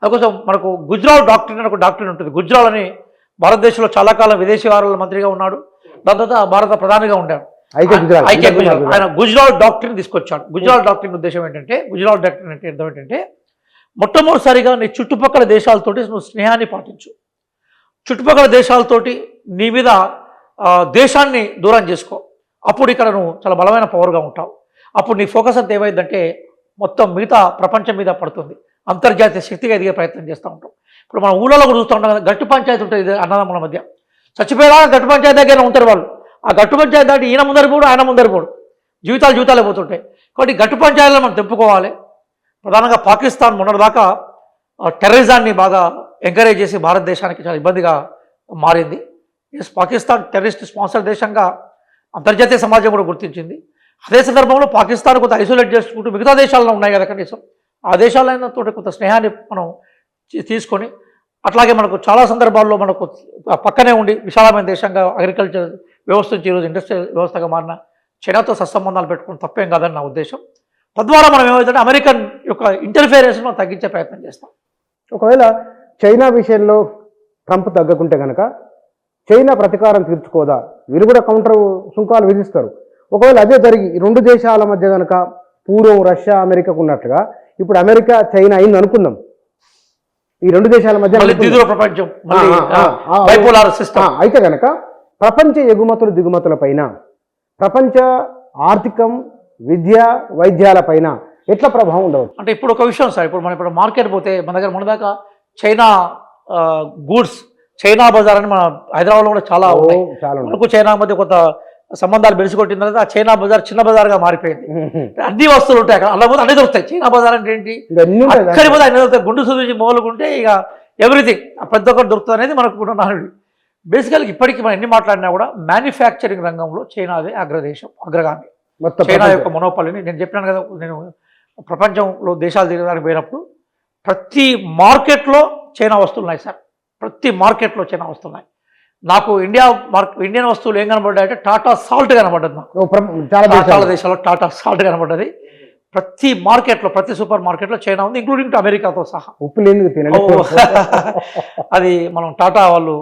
అందుకోసం మనకు గుజరాల్ డాక్ట్రిన్ అని ఒక డాక్ట్రిన్ ఉంటుంది. గుజరాల్ అని భారతదేశంలో చాలా కాలం విదేశీ వ్యవహారాల మంత్రిగా ఉన్నాడు, దాని తర్వాత భారత ప్రధానిగా ఉండాడు. ఆయన గుజరాల్ డాక్ట్రిన్ తీసుకొచ్చాడు. గుజరాల్ డాక్ట్రిన్ ఉద్దేశం ఏంటంటే, గుజరాల్ డాక్ట్రిన్ అంటే అర్థం ఏంటంటే, మొట్టమొదటిసారిగా నీ చుట్టుపక్కల దేశాలతోటి నువ్వు స్నేహాన్ని పాటించు, చుట్టుపక్కల దేశాలతోటి నీ మీద దేశాన్ని దూరం చేసుకో, అప్పుడు ఇక్కడ నువ్వు చాలా బలమైన పవర్గా ఉంటావు. అప్పుడు నీ ఫోకస్ అంతా ఏమైందంటే మొత్తం మిగతా ప్రపంచం మీద పడుతుంది, అంతర్జాతీయ శక్తిగా ఎదిగే ప్రయత్నం చేస్తూ ఉంటాం. ఇప్పుడు మన ఊళ్ళలో కూడా చూస్తూ ఉంటాం కదా, గట్టు పంచాయతీ ఉంటుంది ఇది అన్నదమ్ముల మధ్య. చచ్చిపోయేలా గట్టు పంచాయతీ దగ్గర ఉంటారు వాళ్ళు. ఆ గట్టు పంచాయతీ దాటి ఈయన ముందరిపోడు, ఆయన ముందరిపోడు, జీవితాలే పోతుంటాయి. కాబట్టి గట్టు పంచాయతీలను మనం తెంపుకోవాలి. ప్రధానంగా పాకిస్తాన్ మొన్నటిదాకా టెర్రరిజాన్ని బాగా ఎంకరేజ్ చేసి భారతదేశానికి చాలా ఇబ్బందిగా మారింది. పాకిస్తాన్ టెర్రరిస్ట్ స్పాన్సర్ దేశంగా అంతర్జాతీయ సమాజం కూడా గుర్తించింది. అదే సందర్భంలో పాకిస్తాన్ కొంత ఐసోలేట్ చేసుకుంటూ మిగతా దేశాల్లో ఉన్నాయి కదా, కనీసం ఆ దేశాలతో కొంత స్నేహాన్ని మనం తీసుకొని, అట్లాగే మనకు చాలా సందర్భాల్లో మనకు పక్కనే ఉండి విశాలమైన దేశంగా అగ్రికల్చర్ వ్యవస్థ నుంచి ఈరోజు ఇండస్ట్రియల్ వ్యవస్థగా మారిన చైనాతో సత్సంబంధాలు పెట్టుకుని తప్పేం కాదని నా ఉద్దేశం. తద్వారా మనం ఏమవుతుందంటే అమెరికన్ యొక్క ఇంటర్ఫియరెన్స్ మనం తగ్గించే ప్రయత్నం చేస్తాం. ఒకవేళ చైనా విషయంలో ట్రంప్ తగ్గకుంటే కనుక చైనా ప్రతీకారం తీర్చుకోదా? వీరు కూడా కౌంటర్ సుంకాలు విధిస్తారు. ఒకవేళ అదే జరిగి ఈ రెండు దేశాల మధ్య కనుక పూర్వం రష్యా అమెరికాకు ఉన్నట్లుగా ఇప్పుడు అమెరికా చైనా అయింది అనుకుందాం, ఈ రెండు దేశాల మధ్య ప్రపంచం బైపోలార్ సిస్టమ్ అయితే కనుక ప్రపంచ ఎగుమతులు దిగుమతుల పైన, ప్రపంచ ఆర్థికం, విద్య, వైద్యాల పైన ఎట్లా ప్రభావం ఉండవచ్చు? అంటే ఇప్పుడు ఒక విషయం సార్, ఇప్పుడు మనం ఇప్పుడు మార్కెట్ పోతే మన దగ్గర మొన్నదాకా చైనా గూడ్స్, చైనా బజార్ అని మన హైదరాబాద్లో కూడా చాలా ఉన్నాయి. మనకు చైనా మధ్య కొంత సంబంధాలు బెలిసికొట్టిన తర్వాత ఆ చైనా బజార్ చిన్న బజార్గా మారిపోయింది. అన్ని వస్తువులు ఉంటాయి అక్కడ, అలా పోతే అన్ని దొరుకుతాయి. చైనా బజార్ అంటే ఏంటి, అక్కడి పోతే అన్ని దొరుకుతాయి. గుండు సూచి మొదలుకుంటే ఇక ఎవ్రీథింగ్ ప్రతి ఒక్కటి దొరుకుతుంది అనేది మనకు కూడా నానుడి. బేసికల్గా ఇప్పటికీ మనం ఎన్ని మాట్లాడినా కూడా మ్యానుఫ్యాక్చరింగ్ రంగంలో చైనాదే అగ్రగామి. చైనా యొక్క మొనోపాలిని నేను చెప్పినాను కదా, నేను ప్రపంచంలో దేశాలు తిరగడానికి పోయినప్పుడు ప్రతి మార్కెట్లో చైనా వస్తువులు ఉన్నాయి సార్. ప్రతి మార్కెట్లో చైనా వస్తువులు ఉన్నాయి. నాకు ఇండియన్ వస్తువులు ఏం కనబడ్డాయి అంటే టాటా సాల్ట్ కనబడ్డది. నాకు చాలా దేశాల్లో టాటా సాల్ట్ కనబడ్డది. ప్రతి మార్కెట్లో, ప్రతి సూపర్ మార్కెట్లో చైనా ఉంది, ఇంక్లూడింగ్ అమెరికాతో సహా. ఉప్పు లేదు అది మనం టాటా వాళ్ళు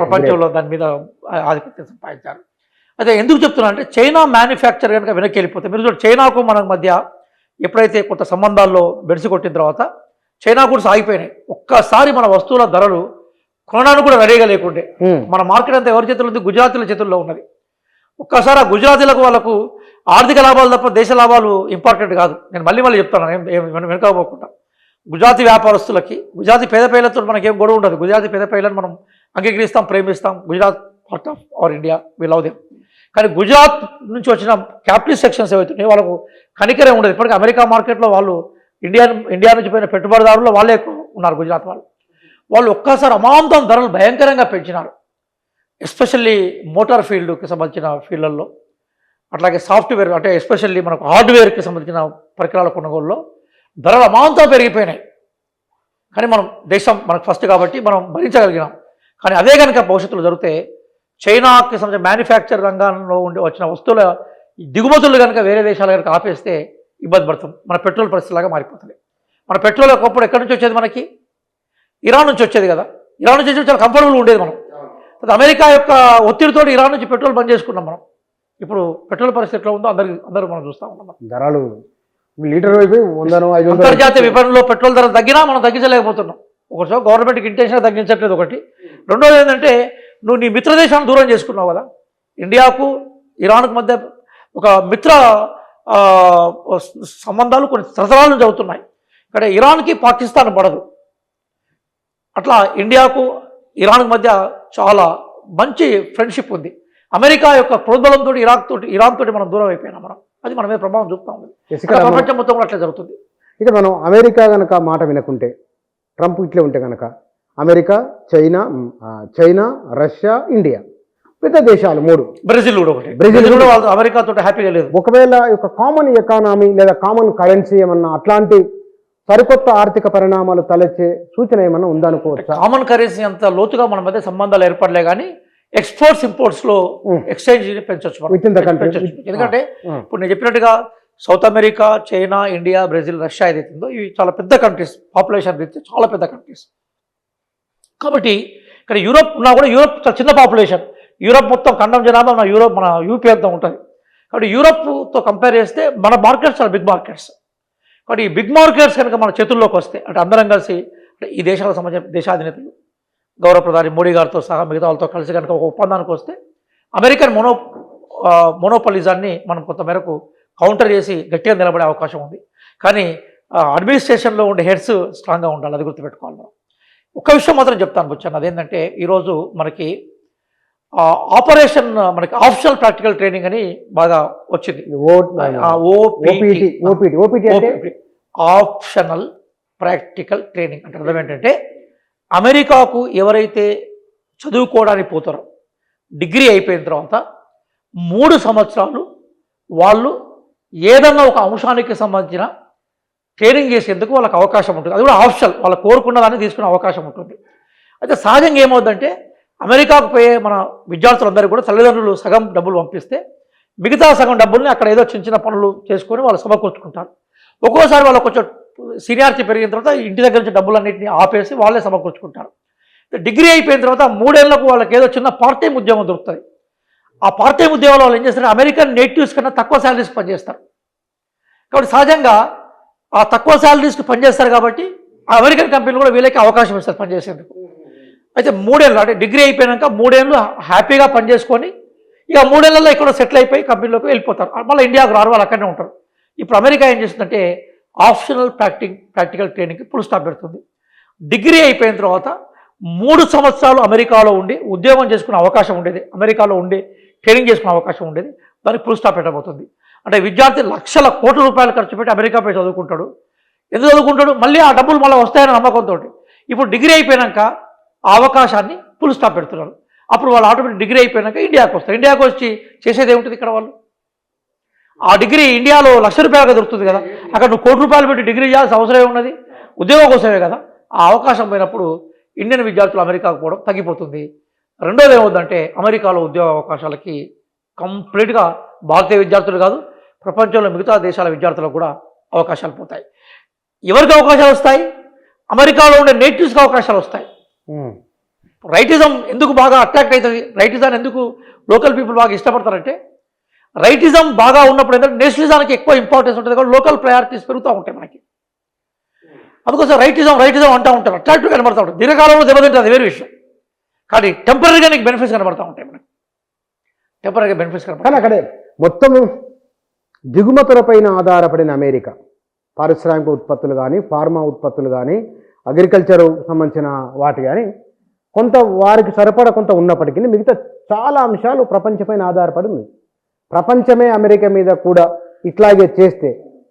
ప్రపంచంలో దాని మీద ఆధిపత్యం సంపాదించారు. అయితే ఎందుకు చెప్తున్నా అంటే చైనా మ్యానుఫ్యాక్చర్ కనుక వెనక్కి వెళ్ళిపోతే, మీరు చూడండి చైనాకు మన మధ్య ఎప్పుడైతే కొంత సంబంధాల్లో బెడిసికొట్టిన తర్వాత చైనా కూడా సాగిపోయినాయి. ఒక్కసారి మన వస్తువుల ధరలు కొనడానికి కూడా రెడీగా లేకుండే మన మార్కెట్ అంతా ఎవరి చేతుల్లో ఉంది? గుజరాతీల చేతుల్లో ఉన్నది. ఒక్కసారి ఆ గుజరాతీలకు వాళ్ళకు ఆర్థిక లాభాలు తప్ప దేశ లాభాలు ఇంపార్టెంట్ కాదు. నేను మళ్ళీ చెప్తాను, వెనకపోకుండా గుజరాతీ వ్యాపారస్తులకి, గుజరాతీ పేద పేర్లతో మనకేం గొడవ ఉండదు. గుజరాతీ పేద పేర్లను మనం అంగీకరిస్తాం, ప్రేమిస్తాం. Gujarat part of our India, we love them. కానీ గుజరాత్ నుంచి వచ్చిన క్యాపిటలిస్ట్ సెక్షన్స్ ఏవైతున్నాయి వాళ్ళకు కనికరే ఉండదు. ఇప్పటికీ అమెరికా మార్కెట్లో వాళ్ళు ఇండియా నుంచి పోయిన పెట్టుబడిదారులు వాళ్ళే ఎక్కువ ఉన్నారు. గుజరాత్ వాళ్ళు ఒక్కసారి అమాంతం ధరలు భయంకరంగా పెంచినారు. ఎస్పెషల్లీ మోటార్ ఫీల్డ్కి సంబంధించిన ఫీల్డ్లలో, అట్లాగే సాఫ్ట్వేర్ అంటే ఎస్పెషల్లీ మనకు హార్డ్వేర్కి సంబంధించిన పరికరాల కొనుగోలులో ధరలు అమాంతం పెరిగిపోయినాయి. కానీ మనం దేశం మనకు ఫస్ట్ కాబట్టి మనం భరించగలిగినాం. కానీ అదే కనుక భవిష్యత్తులో జరిగితే చైనాకి సంబంధించిన మ్యానుఫ్యాక్చర్ రంగంలో ఉండి వచ్చిన వస్తువుల దిగుమతులు కనుక వేరే దేశాలు కనుక ఆపేస్తే ఇబ్బంది పడుతుంది. మన పెట్రోల్ పరిస్థితిలాగా మారిపోతుంది. మన పెట్రోల్ ఒకప్పుడు ఎక్కడి నుంచి వచ్చేది? మనకి ఇరాన్ నుంచి వచ్చేది కదా. ఇరాన్ నుంచి వచ్చేది చాలా కంఫర్టబుల్ ఉండేది. మనం అమెరికా యొక్క ఒత్తిడితో ఇరాన్ నుంచి పెట్రోల్ బంద్ చేసుకున్నాం మనం. ఇప్పుడు పెట్రోల్ పరిస్థితి ఎట్లా ఉందో అందరూ మనం చూస్తూ ఉన్నాం. ధరలు లీటర్ అంతర్జాతీయ విపణిలో పెట్రోల్ ధర తగ్గినా మనం తగ్గించలేకపోతున్నాం. ఒకసారి గవర్నమెంట్కి ఇంటెన్షన్ తగ్గించట్లేదు ఒకటి. రెండోది ఏంటంటే నువ్వు నీ మిత్ర దేశాన్ని దూరం చేసుకున్నావు కదా. ఇండియాకు ఇరాన్కు మధ్య ఒక మిత్ర సంబంధాలు కొన్ని తరతరాల నుంచి అవుతున్నాయి. ఇక్కడ ఇరాన్కి పాకిస్తాన్ పడదు. అట్లా ఇండియాకు ఇరాన్కు మధ్య చాలా మంచి ఫ్రెండ్షిప్ ఉంది. అమెరికా యొక్క ప్రోద్బలంతో ఇరాన్ తోటి మనం దూరం అయిపోయినాం. అది మన మీద ప్రభావం చూపుతా ఉంది. ప్రపంచం మొత్తం కూడా అట్లా జరుగుతుంది. ఇక మనం అమెరికా కనుక మాట వినకుంటే, ట్రంప్ ఇట్లే ఉంటే కనుక అమెరికా, చైనా, రష్యా, ఇండియా పెద్ద దేశాలు మూడు, బ్రెజిల్ కూడా ఒకటి. బ్రెజిల్ కూడా అమెరికాతో హ్యాపీగా లేదు. ఒకవేళ ఒక కామన్ ఎకానమీ లేదా కామన్ కరెన్సీ ఏమన్నా అట్లాంటి సరికొత్త ఆర్థిక పరిణామాలు తలెచ్చే సూచన ఏమన్నా ఉందనుకోవచ్చు? కామన్ కరెన్సీ అంత లోతుగా మన మధ్య సంబంధాలు ఏర్పడలే కానీ ఎక్స్పోర్ట్స్ ఇంపోర్ట్స్ లో ఎక్స్చేంజ్ పెంచవచ్చు. ఎందుకంటే ఇప్పుడు నేను చెప్పినట్టుగా south America, China, India, Brazil, Russia ఏదైతుందో ఇవి చాలా పెద్ద కంట్రీస్, పాపులేషన్ రీత్యా చాలా పెద్ద కంట్రీస్. కాబట్టి ఇక్కడ యూరోప్ ఉన్నా కూడా యూరోప్ చాలా చిన్న పాపులేషన్. యూరోప్ మొత్తం ఖండం జనాభా మన యూపీ అంతా ఉంటుంది. కాబట్టి యూరోప్తో కంపేర్ చేస్తే మన మార్కెట్స్ చాలా బిగ్ మార్కెట్స్. కాబట్టి ఈ బిగ్ మార్కెట్స్ కనుక మన చేతుల్లోకి వస్తే, అంటే అందరం కలిసి, అంటే ఈ దేశాలకు సంబంధించిన దేశాధినేతలు, గౌరవ ప్రధాని మోడీ గారితో సహా మిగతా వాళ్ళతో కలిసి కనుక ఒక ఒప్పందానికి వస్తే అమెరికన్ మోనోపలిజాన్ని మనం కొంతమేరకు కౌంటర్ చేసి గట్టిగా నిలబడే అవకాశం ఉంది. కానీ అడ్మినిస్ట్రేషన్లో ఉండే హెడ్స్ స్ట్రాంగ్గా ఉండాలి, అది గుర్తుపెట్టుకోవాలి మనం. ఒక విషయం మాత్రం చెప్తాను బుచ్చన్న, అదేంటంటే ఈరోజు మనకి ఆపరేషన్ మనకి ఆప్షనల్ ప్రాక్టికల్ ట్రైనింగ్ అని బాగా వచ్చింది. ఓపీటీ అంటే ఆప్షనల్ ప్రాక్టికల్ ట్రైనింగ్ అంటే అర్థం ఏంటంటే అమెరికాకు ఎవరైతే చదువుకోవడానికి పోతారో డిగ్రీ అయిపోయిన తర్వాత 3 సంవత్సరాలు వాళ్ళు ఏదన్నా ఒక అంశానికి సంబంధించిన ట్రైనింగ్ చేసేందుకు వాళ్ళకి అవకాశం ఉంటుంది. అది కూడా ఆప్షనల్, వాళ్ళు కోరుకున్న దాన్ని తీసుకునే అవకాశం ఉంటుంది. అయితే సహజంగా ఏమవుతుందంటే అమెరికాకు పోయే మన విద్యార్థులందరూ కూడా తల్లిదండ్రులు సగం డబ్బులు పంపిస్తే మిగతా సగం డబ్బుల్ని అక్కడ ఏదో చిన్న చిన్న పనులు చేసుకొని వాళ్ళు సమకూర్చుకుంటారు. ఒక్కోసారి వాళ్ళు కొంచెం సీనియారిటీ పెరిగిన తర్వాత ఇంటి దగ్గర నుంచి డబ్బులన్నింటినీ ఆపేసి వాళ్ళే సమకూర్చుకుంటారు. డిగ్రీ అయిపోయిన తర్వాత 3 ఏళ్లకు వాళ్ళకి ఏదో చిన్న పార్ట్ టైం ఉద్యోగం దొరుకుతుంది. ఆ పార్ట్ టైం ఉద్యోగంలో వాళ్ళు ఏం చేస్తారు, అమెరికన్ నేటివ్స్ కన్నా తక్కువ శాలరీస్ పనిచేస్తారు. కాబట్టి సహజంగా ఆ తక్కువ శాలరీస్కి పనిచేస్తారు కాబట్టి ఆ అమెరికన్ కంపెనీలు కూడా వీళ్ళకి అవకాశం ఇస్తారు పనిచేసేందుకు. అయితే 3 ఏళ్ళు అంటే డిగ్రీ అయిపోయాక 3 ఏళ్ళు హ్యాపీగా పనిచేసుకొని ఇక 3 ఏళ్లలో ఇక్కడ సెటిల్ అయిపోయి కంపెనీలోకి వెళ్ళిపోతారు. మళ్ళీ ఇండియాకు రారు, వాళ్ళు అక్కడనే ఉంటారు. ఇప్పుడు అమెరికా ఏం చేస్తుందంటే ఆప్షనల్ ప్రాక్టికల్ ట్రైనింగ్కి ఫుల్ స్టాప్ పెడుతుంది. డిగ్రీ అయిపోయిన తర్వాత 3 సంవత్సరాలు అమెరికాలో ఉండి ఉద్యోగం చేసుకునే అవకాశం ఉండేది, అమెరికాలో ఉండి ట్రైనింగ్ చేసుకునే అవకాశం ఉండేది, దానికి ఫుల్ స్టాప్ పెట్టబోతుంది. అంటే విద్యార్థి లక్షల కోట్ల రూపాయలు ఖర్చు పెట్టి అమెరికా పోయి చదువుకుంటాడు. ఎందుకు చదువుకుంటాడు, మళ్ళీ ఆ డబ్బులు మళ్ళీ వస్తాయని నమ్మకంతో. ఇప్పుడు డిగ్రీ అయిపోయాక ఆ అవకాశాన్ని ఫుల్ స్టాప్ పెడుతున్నారు. అప్పుడు వాళ్ళు ఆటోమేటిక్ డిగ్రీ అయిపోయాక ఇండియాకి వస్తారు. ఇండియాకి వచ్చి చేసేది ఏముంటుంది ఇక్కడ వాళ్ళు, ఆ డిగ్రీ ఇండియాలో ₹1,00,000 దొరుకుతుంది కదా, అక్కడ నువ్వు కోటి రూపాయలు పెట్టి డిగ్రీ చేయాల్సిన అవసరం ఉన్నది, ఉద్యోగం కోసమే కదా. ఆ అవకాశం పోయినప్పుడు ఇండియన్ విద్యార్థులు అమెరికాకు పోవడం తగ్గిపోతుంది. రెండోది ఏమవుతుందంటే అమెరికాలో ఉద్యోగ అవకాశాలకి కంప్లీట్గా భారతీయ విద్యార్థులు కాదు, ప్రపంచంలో మిగతా దేశాల విద్యార్థులకు కూడా అవకాశాలు పోతాయి. ఎవరికి అవకాశాలు వస్తాయి, అమెరికాలో ఉండే నేటివ్స్కి అవకాశాలు వస్తాయి. రైటిజం ఎందుకు బాగా అట్రాక్ట్ అవుతుంది, రైటిజాన్ని ఎందుకు లోకల్ పీపుల్ బాగా ఇష్టపడతారంటే రైటిజం బాగా ఉన్నప్పుడు ఏంటంటే నేషనలిజానికి ఎక్కువ ఇంపార్టెన్స్ ఉంటుంది, కాబట్టి లోకల్ ప్రయారిటీస్ పెరుగుతూ ఉంటాయి మనకి. అందుకోసం రైటిజం అంటూ ఉంటారు, అట్రాక్టివ్ కనబడుతూ ఉంటుంది. దీర్ఘకాలంలో దెబ్బతింటుంది వేరే విషయం, కానీ టెంపరీగా నీకు బెనిఫిట్స్ కనబడుతూ ఉంటాయి మనకి, టెంపరీగా బెనిఫిట్స్ కనబడతాయి. కానీ అక్కడే మొత్తం దిగుమతులపైన ఆధారపడిన అమెరికా పారిశ్రామిక ఉత్పత్తులు కానీ, ఫార్మా ఉత్పత్తులు కానీ, అగ్రికల్చర్ సంబంధించిన వాటి కానీ కొంత వారికి సరిపడా కొంత ఉన్నప్పటికీ మిగతా చాలా అంశాలు ప్రపంచపైన ఆధారపడి ఉంది. ప్రపంచమే అమెరికా మీద కూడా ఇట్లాగే చేస్తే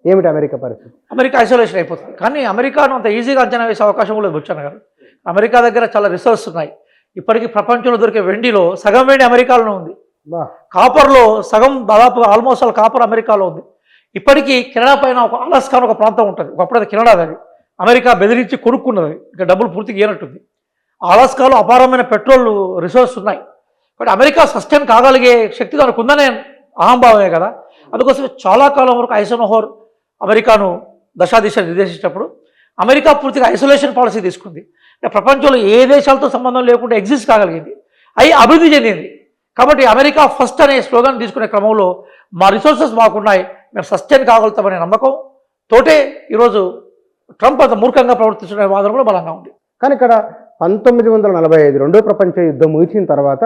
ఏమిటి అమెరికా పరిస్థితి? అమెరికా ఐసోలేషన్ అయిపోతుంది. కానీ అమెరికాను అంత ఈజీగా అంచనా వేసే అవకాశం కూడా బుచ్చన్న గారు. అమెరికా దగ్గర చాలా రిసోర్స్ ఉన్నాయి. ఇప్పటికీ ప్రపంచంలో దొరికే వెండిలో సగం వెండి అమెరికాలోనే ఉంది, కాపర్లో సగం దాదాపు ఆల్మోస్ట్ ఆల్ కాపర్ అమెరికాలో ఉంది. ఇప్పటికీ కెనడా పైన ఒక అలాస్కా అని ఒక ప్రాంతం ఉంటుంది, ఒకప్పుడు అది కెనడా, అది అమెరికా బెదిరించి కొనుక్కున్నది, ఇంకా డబ్బులు పూర్తిగా ఇవ్వనట్టుంది. అలాస్కాలో అపారమైన పెట్రోల్ రిసోర్స్ ఉన్నాయి. కాబట్టి అమెరికా సస్టైన్ కాగలిగే శక్తి దానికి ఉందనే అహంభావమే కదా. అందుకోసం చాలా కాలం వరకు ఐసెన్హోవర్ అమెరికాను దశాదిశ నిర్దేశించినప్పుడు అమెరికా పూర్తిగా ఐసోలేషన్ పాలసీ తీసుకుంది. ప్రపంచంలో ఏ దేశాలతో సంబంధం లేకుండా ఎగ్జిస్ట్ కాగలిగింది, అవి అభివృద్ధి చెందింది. కాబట్టి అమెరికా ఫస్ట్ అనే స్లోగన్ తీసుకునే క్రమంలో మా రిసోర్సెస్ మాకున్నాయి, మేము సస్టైన్ కాగలుగుతామనే నమ్మకం తోటే ఈరోజు ట్రంప్ అంత మూర్ఖంగా ప్రవర్తించిన వాదన కూడా బలంగా ఉంది. కానీ ఇక్కడ 1945 రెండో ప్రపంచ యుద్ధం ముగిసిన తర్వాత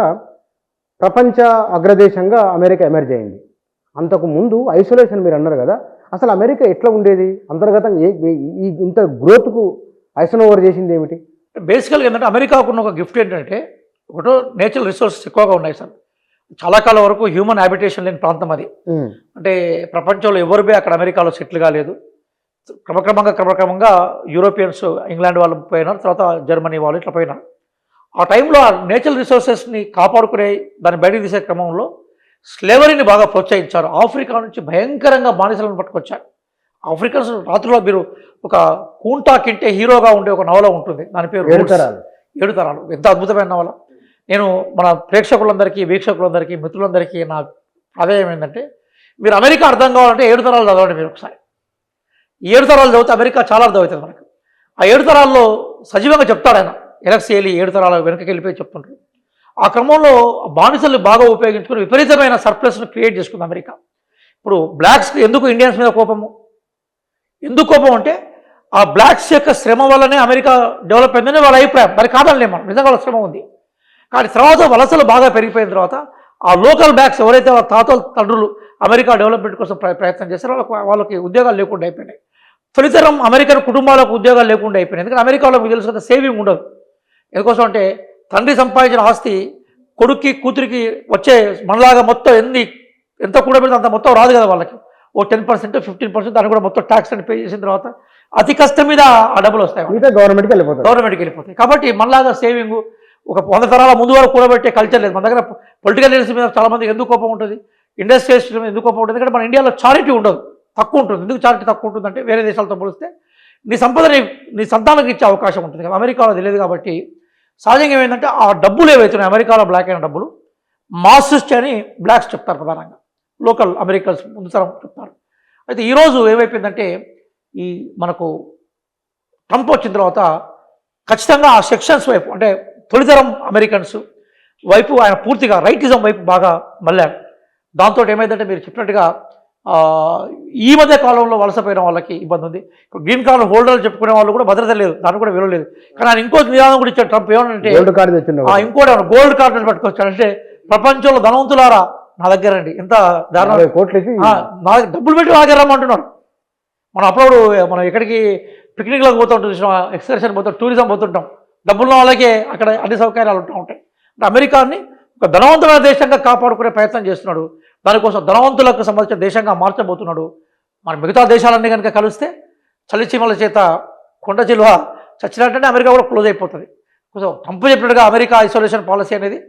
ప్రపంచ అగ్రదేశంగా అమెరికా ఎమర్జ్ అయింది. అంతకు ముందు ఐసోలేషన్ మీరు అన్నారు కదా, అసలు అమెరికా ఎట్లా ఉండేది అంతర్గతంగా, ఈ ఇంత గ్రోత్కు ఐసెన్హోవర్ చేసింది ఏమిటి? బేసికల్గా ఏంటంటే అమెరికాకు ఉన్న ఒక గిఫ్ట్ ఏంటంటే ఒకటో నేచురల్ రిసోర్సెస్ ఎక్కువగా ఉన్నాయి సార్. చాలా కాలం వరకు హ్యూమన్ హ్యాబిటేషన్ లేని ప్రాంతం అది. అంటే ప్రపంచంలో ఎవరు పోయి అక్కడ అమెరికాలో సెటిల్ కాలేదు. క్రమక్రమంగా యూరోపియన్స్, ఇంగ్లాండ్ వాళ్ళు పోయినారు, తర్వాత జర్మనీ వాళ్ళు ఇట్లా పోయినారు. ఆ టైంలో ఆ నేచురల్ రిసోర్సెస్ని కాపాడుకునే దాన్ని బయటకు తీసే క్రమంలో స్లేవరీని బాగా ప్రోత్సహించారు. ఆఫ్రికా నుంచి భయంకరంగా బానిసలను పట్టుకొచ్చారు. ఆఫ్రికన్స్ రాత్రిలో మీరు ఒక కూంటా కింటే హీరోగా ఉండే ఒక నవల ఉంటుంది, దాని పేరు 7 తరాలు. ఎంత అద్భుతమైన నవల. నేను మన ప్రేక్షకులందరికీ, వీక్షకులందరికీ, మిత్రులందరికీ నా ఆదాయం ఏంటంటే మీరు అమెరికా అర్థం కావాలంటే 7 తరాలు చదవండి మీరు ఒకసారి. 7 తరాలు చదివితే అమెరికా చాలా అర్థమవుతుంది మనకు. ఆ 7 తరాల్లో సజీవంగా చెప్తాడు ఆయన, ఎలక్సేలి 7 తరాల వెనకకి వెళ్ళిపోయి చెప్తుంటారు. ఆ క్రమంలో బానిసలు బాగా ఉపయోగించుకుని విపరీతమైన సర్ప్లస్ను క్రియేట్ చేసుకుంది అమెరికా. ఇప్పుడు బ్లాక్స్కి ఎందుకు ఇండియన్స్ మీద కోపము, ఎందుకు కోపం అంటే ఆ బ్లాక్స్ యొక్క శ్రమ వల్లనే అమెరికా డెవలప్ అయిందని వాళ్ళ అభిప్రాయం. మరి కాదనలేము మనం, నిజంగా వాళ్ళ శ్రమ ఉంది. కానీ తర్వాత వలసలు బాగా పెరిగిపోయిన తర్వాత ఆ లోకల్ బ్లాక్స్ ఎవరైతే వాళ్ళ తాతల తండ్రులు అమెరికా డెవలప్మెంట్ కోసం ప్రయత్నం చేస్తారో వాళ్ళకి ఉద్యోగాలు లేకుండా అయిపోయినాయి. ఫలితరం అమెరికన్ కుటుంబాలకు ఉద్యోగాలు లేకుండా అయిపోయినాయి. ఎందుకంటే అమెరికాలో మీకు తెలుసు కదా, సేవింగ్ ఉండదు. ఎందుకోసం అంటే తండ్రి సంపాదించిన ఆస్తి కొడుక్కి కూతురికి వచ్చే మనలాగా మొత్తం ఎంత కూడా పెడితే అంత మొత్తం రాదు కదా వాళ్ళకి. ఓ 10% 15% దాన్ని కూడా మొత్తం ట్యాక్స్ అని పే చేసిన తర్వాత అతి కష్టం మీద ఆ డబ్బులు వస్తాయి, గవర్నమెంట్కి వెళ్ళిపోతాయి. కాబట్టి మనలాగా సేవింగ్ ఒక 100 తరాల ముందు వరకు కూడబెట్టే కల్చర్ లేదు మన దగ్గర. పొలిటికల్ లీడర్స్ మీద చాలామందికి ఎందుకు కోపం ఉంటుంది, ఇండస్ట్రియల్స్ మీద ఎందుకు కోపం ఉంటుంది, ఎందుకంటే మన ఇండియాలో చారిటీ ఉండదు, తక్కువ ఉంటుంది. ఎందుకు చారిటీ తక్కువ ఉంటుందంటే వేరే దేశాలతో పోలిస్తే నీ సంపదని నీ సంతానానికి ఇచ్చే అవకాశం ఉంటుంది కదా. అమెరికాలో తెలియదు కాబట్టి సహజంగా ఏమైందంటే ఆ డబ్బులు ఏవైతున్నాయి అమెరికాలో బ్లాక్ అయిన డబ్బులు మాసిస్ట్ అని బ్లాక్స్ చెప్తారు, ప్రధానంగా లోకల్ అమెరికన్స్ ముందు తరం చెప్తారు. అయితే ఈరోజు ఏమైపోయిందంటే ఈ మనకు ట్రంప్ వచ్చిన తర్వాత ఖచ్చితంగా ఆ సెక్షన్స్ వైపు అంటే తొలితరం అమెరికన్స్ వైపు ఆయన పూర్తిగా రైటిజం వైపు బాగా మళ్ళాడు. దాంతో ఏమైందంటే మీరు చెప్పినట్టుగా ఈ మధ్య కాలంలో వలసపోయిన వాళ్ళకి ఇబ్బంది ఉంది. ఇప్పుడు గ్రీన్ కార్డు హోల్డర్లు చెప్పుకునే వాళ్ళు కూడా భద్రత లేదు, దానికి కూడా విలువ లేదు. కానీ ఆయన ఇంకో నిదానం కూడా ఇచ్చాడు ట్రంప్. ఏమంటే ఇంకోటి గోల్డ్ కార్డు పట్టుకొచ్చాడు. అంటే ప్రపంచంలో ధనవంతులారా నా దగ్గర రండి, ఎంత దారుణం, నా డబ్బులు పెట్టి నా దగ్గర రమ్మంటున్నారు. మనం అప్పుడు మనం ఎక్కడికి పిక్నిక్లకు పోతుంటాం, ఎక్స్కర్షన్ పోతాం, టూరిజం పోతుంటాం, డబ్బున్న వాళ్ళకే అక్కడ అన్ని సౌకర్యాలు ఉంటూ ఉంటాయి. అంటే అమెరికాని ఒక ధనవంతుల దేశంగా కాపాడుకునే ప్రయత్నం చేస్తున్నాడు. దానికోసం ధనవంతులకు సంబంధించిన దేశంగా మార్చబోతున్నాడు. మన మిగతా దేశాలన్నీ కనుక కలిస్తే చలిచీమల చేత కొండ చిలువ చచ్చినట్టంటే అమెరికా కూడా క్లోజ్ అయిపోతుంది. కొంచెం ట్రంప్ చెప్పినట్టుగా అమెరికా ఐసోలేషన్ పాలసీ అనేది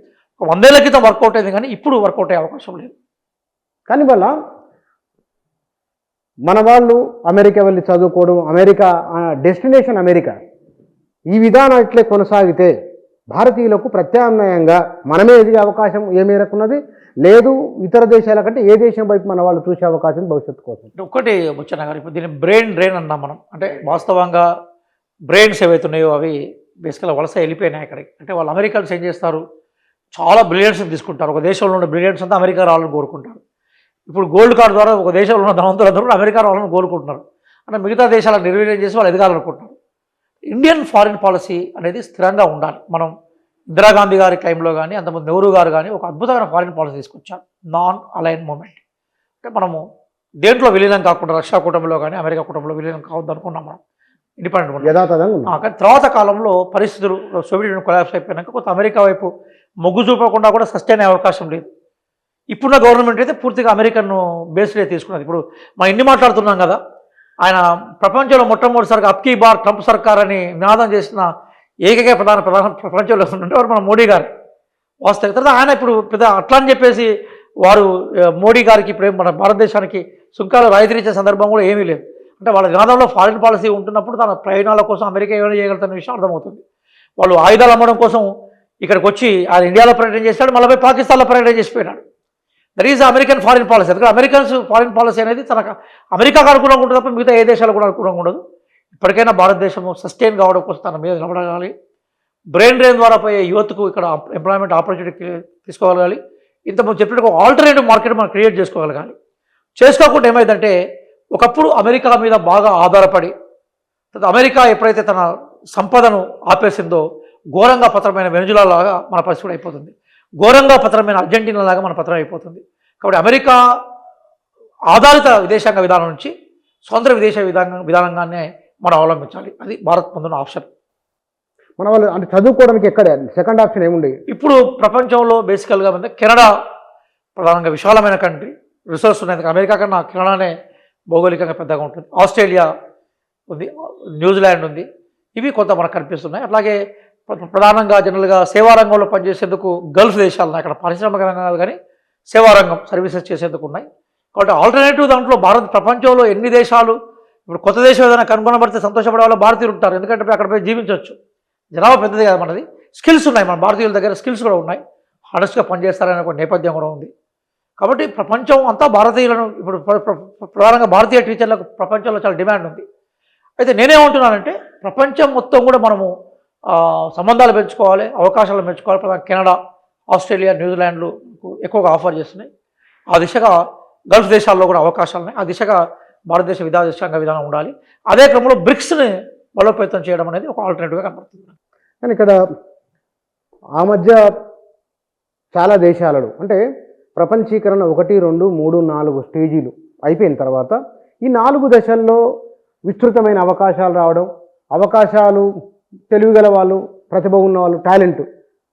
100 ఏళ్ల క్రితం వర్కౌట్ అయింది, కానీ ఇప్పుడు వర్కౌట్ అయ్యే అవకాశం లేదు. కానీ వల్ల మన వాళ్ళు అమెరికా వెళ్ళి చదువుకోవడం, అమెరికా డెస్టినేషన్ అమెరికా, ఈ విధానం ఇట్లే కొనసాగితే భారతీయులకు ప్రత్యామ్నాయంగా మనమే ఎదిగే అవకాశం ఏ మేరకున్నది లేదు, ఇతర దేశాల కంటే ఏ దేశం వైపు మన వాళ్ళు చూసే అవకాశం భవిష్యత్తు కోసం. ఒక్కటి ముచ్చన్న గారు, ఇప్పుడు దీన్ని బ్రెయిన్ డ్రైన్ అన్నాం మనం. అంటే వాస్తవంగా బ్రెయిన్స్ ఏవైతున్నాయో అవి బేసికల్గా వలస వెళ్ళిపోయినాయి అక్కడికి. అంటే వాళ్ళు అమెరికన్స్ ఏం చేస్తారు, చాలా బ్రిలియన్స్ని తీసుకుంటారు. ఒక దేశంలో ఉన్న బ్రిలియన్స్ అంతా అమెరికా రావాలని కోరుకుంటారు. ఇప్పుడు గోల్డ్ కార్డు ద్వారా ఒక దేశంలో ఉన్న ధనవంతులందరూ అమెరికా రావాలని కోరుకుంటున్నారు. అంటే మిగతా దేశాలను నిర్వీర్యం చేసి వాళ్ళు ఎదగాలనుకుంటున్నారు. ఇండియన్ ఫారిన్ పాలసీ అనేది స్థిరంగా ఉండాలి. మనం ఇందిరాగాంధీ గారి టైంలో కానీ అంతకుముందు నెహ్రూ గారు కానీ ఒక అద్భుతమైన ఫారిన్ పాలసీ తీసుకొచ్చారు, నాన్ అలైన్ మూమెంట్. అంటే మనము దేంట్లో విలీనం కాకుండా రష్యా కూటమిలో కానీ అమెరికా కూటమిలో విలీనం కావద్దు అనుకున్నాం మనం, ఇండిపెండెంట్. కానీ తర్వాత కాలంలో పరిస్థితులు సోవియట్ యూనియన్ కొలాప్స్ అయిపోయినాక కొంత అమెరికా వైపు మొగ్గు చూపకుండా కూడా సస్టైన్ అయ్యే అవకాశం లేదు. ఇప్పుడున్న గవర్నమెంట్ అయితే పూర్తిగా అమెరికన్ బేస్డే తీసుకున్నది. ఇప్పుడు మనం ఇన్ని మాట్లాడుతున్నాం కదా, ఆయన ప్రపంచంలో మొట్టమొదటిసారిగా అబ్కీ బార్ ట్రంప్ సర్కార్ అని నినాదం చేసిన ఏకైక ప్రపంచంలో ఉంటుంటే మన మోడీ గారు. వాస్తవిక తర్వాత ఆయన ఇప్పుడు పెద్ద అట్లా అని చెప్పేసి వారు మోడీ గారికి ఇప్పుడు మన భారతదేశానికి సుంకాలు రాయితీ ఇచ్చే సందర్భం కూడా ఏమీ లేదు. అంటే వాళ్ళ నినాదంలో ఫారిన్ పాలసీ ఉంటున్నప్పుడు తన ప్రయోజనాల కోసం అమెరికా ఏమైనా చేయగలుగుతున్న విషయం అర్థమవుతుంది. వాళ్ళు ఆయుధాలు అమ్మడం కోసం ఇక్కడికి వచ్చి ఆయన ఇండియాలో పర్యటన చేశాడు, మళ్ళీ పాకిస్తాన్లో పర్యటన చేసిపోయినాడు. That is American foreign policy. ఎందుకంటే అమెరికన్స్ ఫారిన్ పాలసీ అనేది తనకు అమెరికాకు అనుకూలంగా ఉంటుంది తప్ప మిగతా ఏ దేశాలకు కూడా అనుకూలంగా ఉండదు. ఇప్పటికైనా భారతదేశం సస్టైన్ కావడం కోసం తన మీద నిలబడగాలి. బ్రెయిన్ డ్రైన్ ద్వారా పోయే యువతకు ఇక్కడ ఎంప్లాయ్మెంట్ ఆపర్చునిటీ తీసుకోగలగాలి. ఇంతకుముందు చెప్పినట్టు ఒక ఆల్టర్నేటివ్ మార్కెట్ మనం క్రియేట్ చేసుకోగలగాలి. చేసుకోకుండా ఏమైందంటే ఒకప్పుడు అమెరికా మీద బాగా ఆధారపడి అమెరికా ఎప్పుడైతే తన సంపదను ఆపేసిందో ఘోరంగా పత్రమైన వెనుజులా లాగా మన పరిస్థితి అయిపోతుంది, ఘోరంగా పత్రమైన అర్జెంటీనా లాగా మన పత్రం అయిపోతుంది. కాబట్టి అమెరికా ఆధారిత విదేశాంగ విధానం నుంచి స్వతంత్ర విదేశ విధానంగానే మనం అవలంబించాలి. అది భారత్ ముందున్న ఆప్షన్. మన వాళ్ళు అంటే చదువుకోవడానికి ఎక్కడ సెకండ్ ఆప్షన్ ఏముంది? ఇప్పుడు ప్రపంచంలో బేసికల్గా అంటే కెనడా ప్రధానంగా విశాలమైన కంట్రీ, రిసోర్స్ ఉన్నాయి. అమెరికా కన్నా కెనడానే భౌగోళికంగా పెద్దగా ఉంటుంది. ఆస్ట్రేలియా ఉంది, న్యూజిలాండ్ ఉంది. ఇవి కొంత మనకు కనిపిస్తున్నాయి. అట్లాగే ప్రధానంగా జనరల్గా సేవారంగంలో పనిచేసేందుకు గల్ఫ్ దేశాలు ఉన్నాయి. అక్కడ పారిశ్రామిక రంగం కాదు కానీ సేవారంగం సర్వీసెస్ చేసేందుకు ఉన్నాయి. కాబట్టి ఆల్టర్నేటివ్ దాంట్లో ప్రపంచంలో ఎన్ని దేశాలు ఇప్పుడు కొత్త దేశం ఏదైనా కనుగొనబడితే సంతోషపడే వాళ్ళు భారతీయులు ఉంటారు. ఎందుకంటే అక్కడ పోయి జీవించవచ్చు. జనాభా పెద్దది కదా మనది, స్కిల్స్ ఉన్నాయి, మన భారతీయుల దగ్గర స్కిల్స్ కూడా ఉన్నాయి, హానెస్ట్గా పనిచేస్తారనే ఒక నేపథ్యం కూడా ఉంది. కాబట్టి ప్రపంచం అంతా భారతీయులను ఇప్పుడు ప్రధానంగా భారతీయ టీచర్లకు ప్రపంచంలో చాలా డిమాండ్ ఉంది. అయితే నేనేమంటున్నానంటే ప్రపంచం మొత్తం కూడా మనము సంబంధాలు పెంచుకోవాలి, అవకాశాలు పెంచుకోవాలి. ప్రధానంగా కెనడా, ఆస్ట్రేలియా, న్యూజిలాండ్లు ఎక్కువగా ఆఫర్ చేస్తున్నాయి. ఆ దిశగా గల్ఫ్ దేశాల్లో కూడా అవకాశాలు ఉన్నాయి. ఆ దిశగా భారతదేశ విదేశాంగ విధానం ఉండాలి. అదే క్రమంలో బ్రిక్స్ని బలోపేతం చేయడం అనేది ఒక ఆల్టర్నేటివ్గా కనబడుతుంది. కానీ ఇక్కడ ఆ మధ్య చాలా దేశాలలో అంటే ప్రపంచీకరణ 1, 2, 3, 4 స్టేజీలు అయిపోయిన తర్వాత ఈ 4 దశల్లో విస్తృతమైన అవకాశాలు రావడం, అవకాశాలు తెలివిగల వాళ్ళు ప్రతిభ ఉన్నవాళ్ళు, టాలెంట్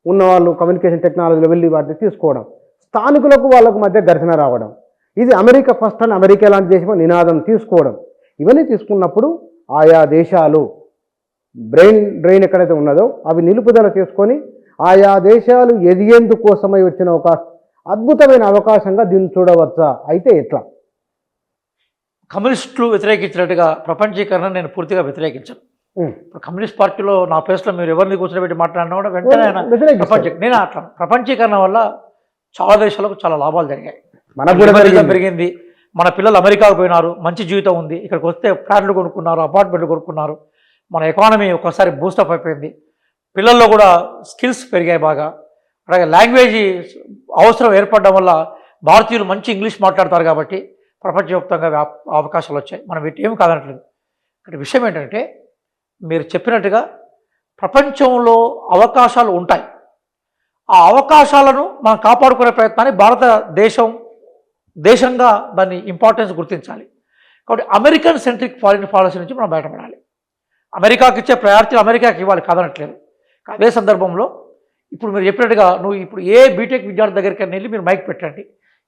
ఉన్నవాళ్ళు కమ్యూనికేషన్ టెక్నాలజీలో వెళ్ళి వాటిని తీసుకోవడం, స్థానికులకు వాళ్ళకు మధ్య ఘర్షణ రావడం, ఇది అమెరికా ఫస్ట్ అని అమెరికా లాంటి దేశం నినాదం తీసుకోవడం, ఇవన్నీ తీసుకున్నప్పుడు ఆయా దేశాలు డ్రెయిన్ ఎక్కడైతే ఉన్నదో అవి నిలుపుదల చేసుకొని ఆయా దేశాలు ఎదిగేందుకోసమై వచ్చిన ఒక అద్భుతమైన అవకాశంగా దీన్ని చూడవచ్చా? అయితే ఎట్లా? కమ్యూనిస్టులు వ్యతిరేకించినట్టుగా ప్రపంచీకరణ నేను పూర్తిగా వ్యతిరేకించాను. ఇప్పుడు కమ్యూనిస్ట్ పార్టీలో నా ప్లేస్లో మీరు ఎవరిని కూర్చోబెట్టి మాట్లాడినా కూడా వెంటనే నేను అట్లా ప్రపంచీకరణ వల్ల చాలా దేశాలకు చాలా లాభాలు జరిగాయి. మనకు కూడా పెరిగింది. మన పిల్లలు అమెరికాకు పోయినారు, మంచి జీవితం ఉంది, ఇక్కడికి వస్తే ఫ్లాట్లు కొనుక్కున్నారు, అపార్ట్మెంట్లు కొనుక్కున్నారు, మన ఎకానమీ ఒకసారి బూస్టప్ అయిపోయింది, పిల్లల్లో కూడా స్కిల్స్ పెరిగాయి బాగా. అలాగే లాంగ్వేజ్ అవసరం ఏర్పడడం వల్ల భారతీయులు మంచి ఇంగ్లీష్ మాట్లాడతారు కాబట్టి ప్రపంచవ్యాప్తంగా అవకాశాలు వచ్చాయి. మనం వీటి ఏమి కాదనట్లేదు. ఇక్కడ విషయం ఏంటంటే మీరు చెప్పినట్టుగా ప్రపంచంలో అవకాశాలు ఉంటాయి. ఆ అవకాశాలను మనం కాపాడుకునే ప్రయత్నాన్ని దేశంగా దాన్ని ఇంపార్టెన్స్ గుర్తించాలి. కాబట్టి అమెరికన్ సెంట్రిక్ ఫారిన్ పాలసీ నుంచి మనం బయటపడాలి. అమెరికాకి ఇచ్చే ప్రయారిటీ అమెరికాకి ఇవ్వాలి కాదనట్లేదు. అదే సందర్భంలో ఇప్పుడు మీరు చెప్పినట్టుగా నువ్వు ఇప్పుడు ఏ బీటెక్ విద్యార్థి దగ్గరికి వెళ్ళి మీరు మైక్ పెట్టండి,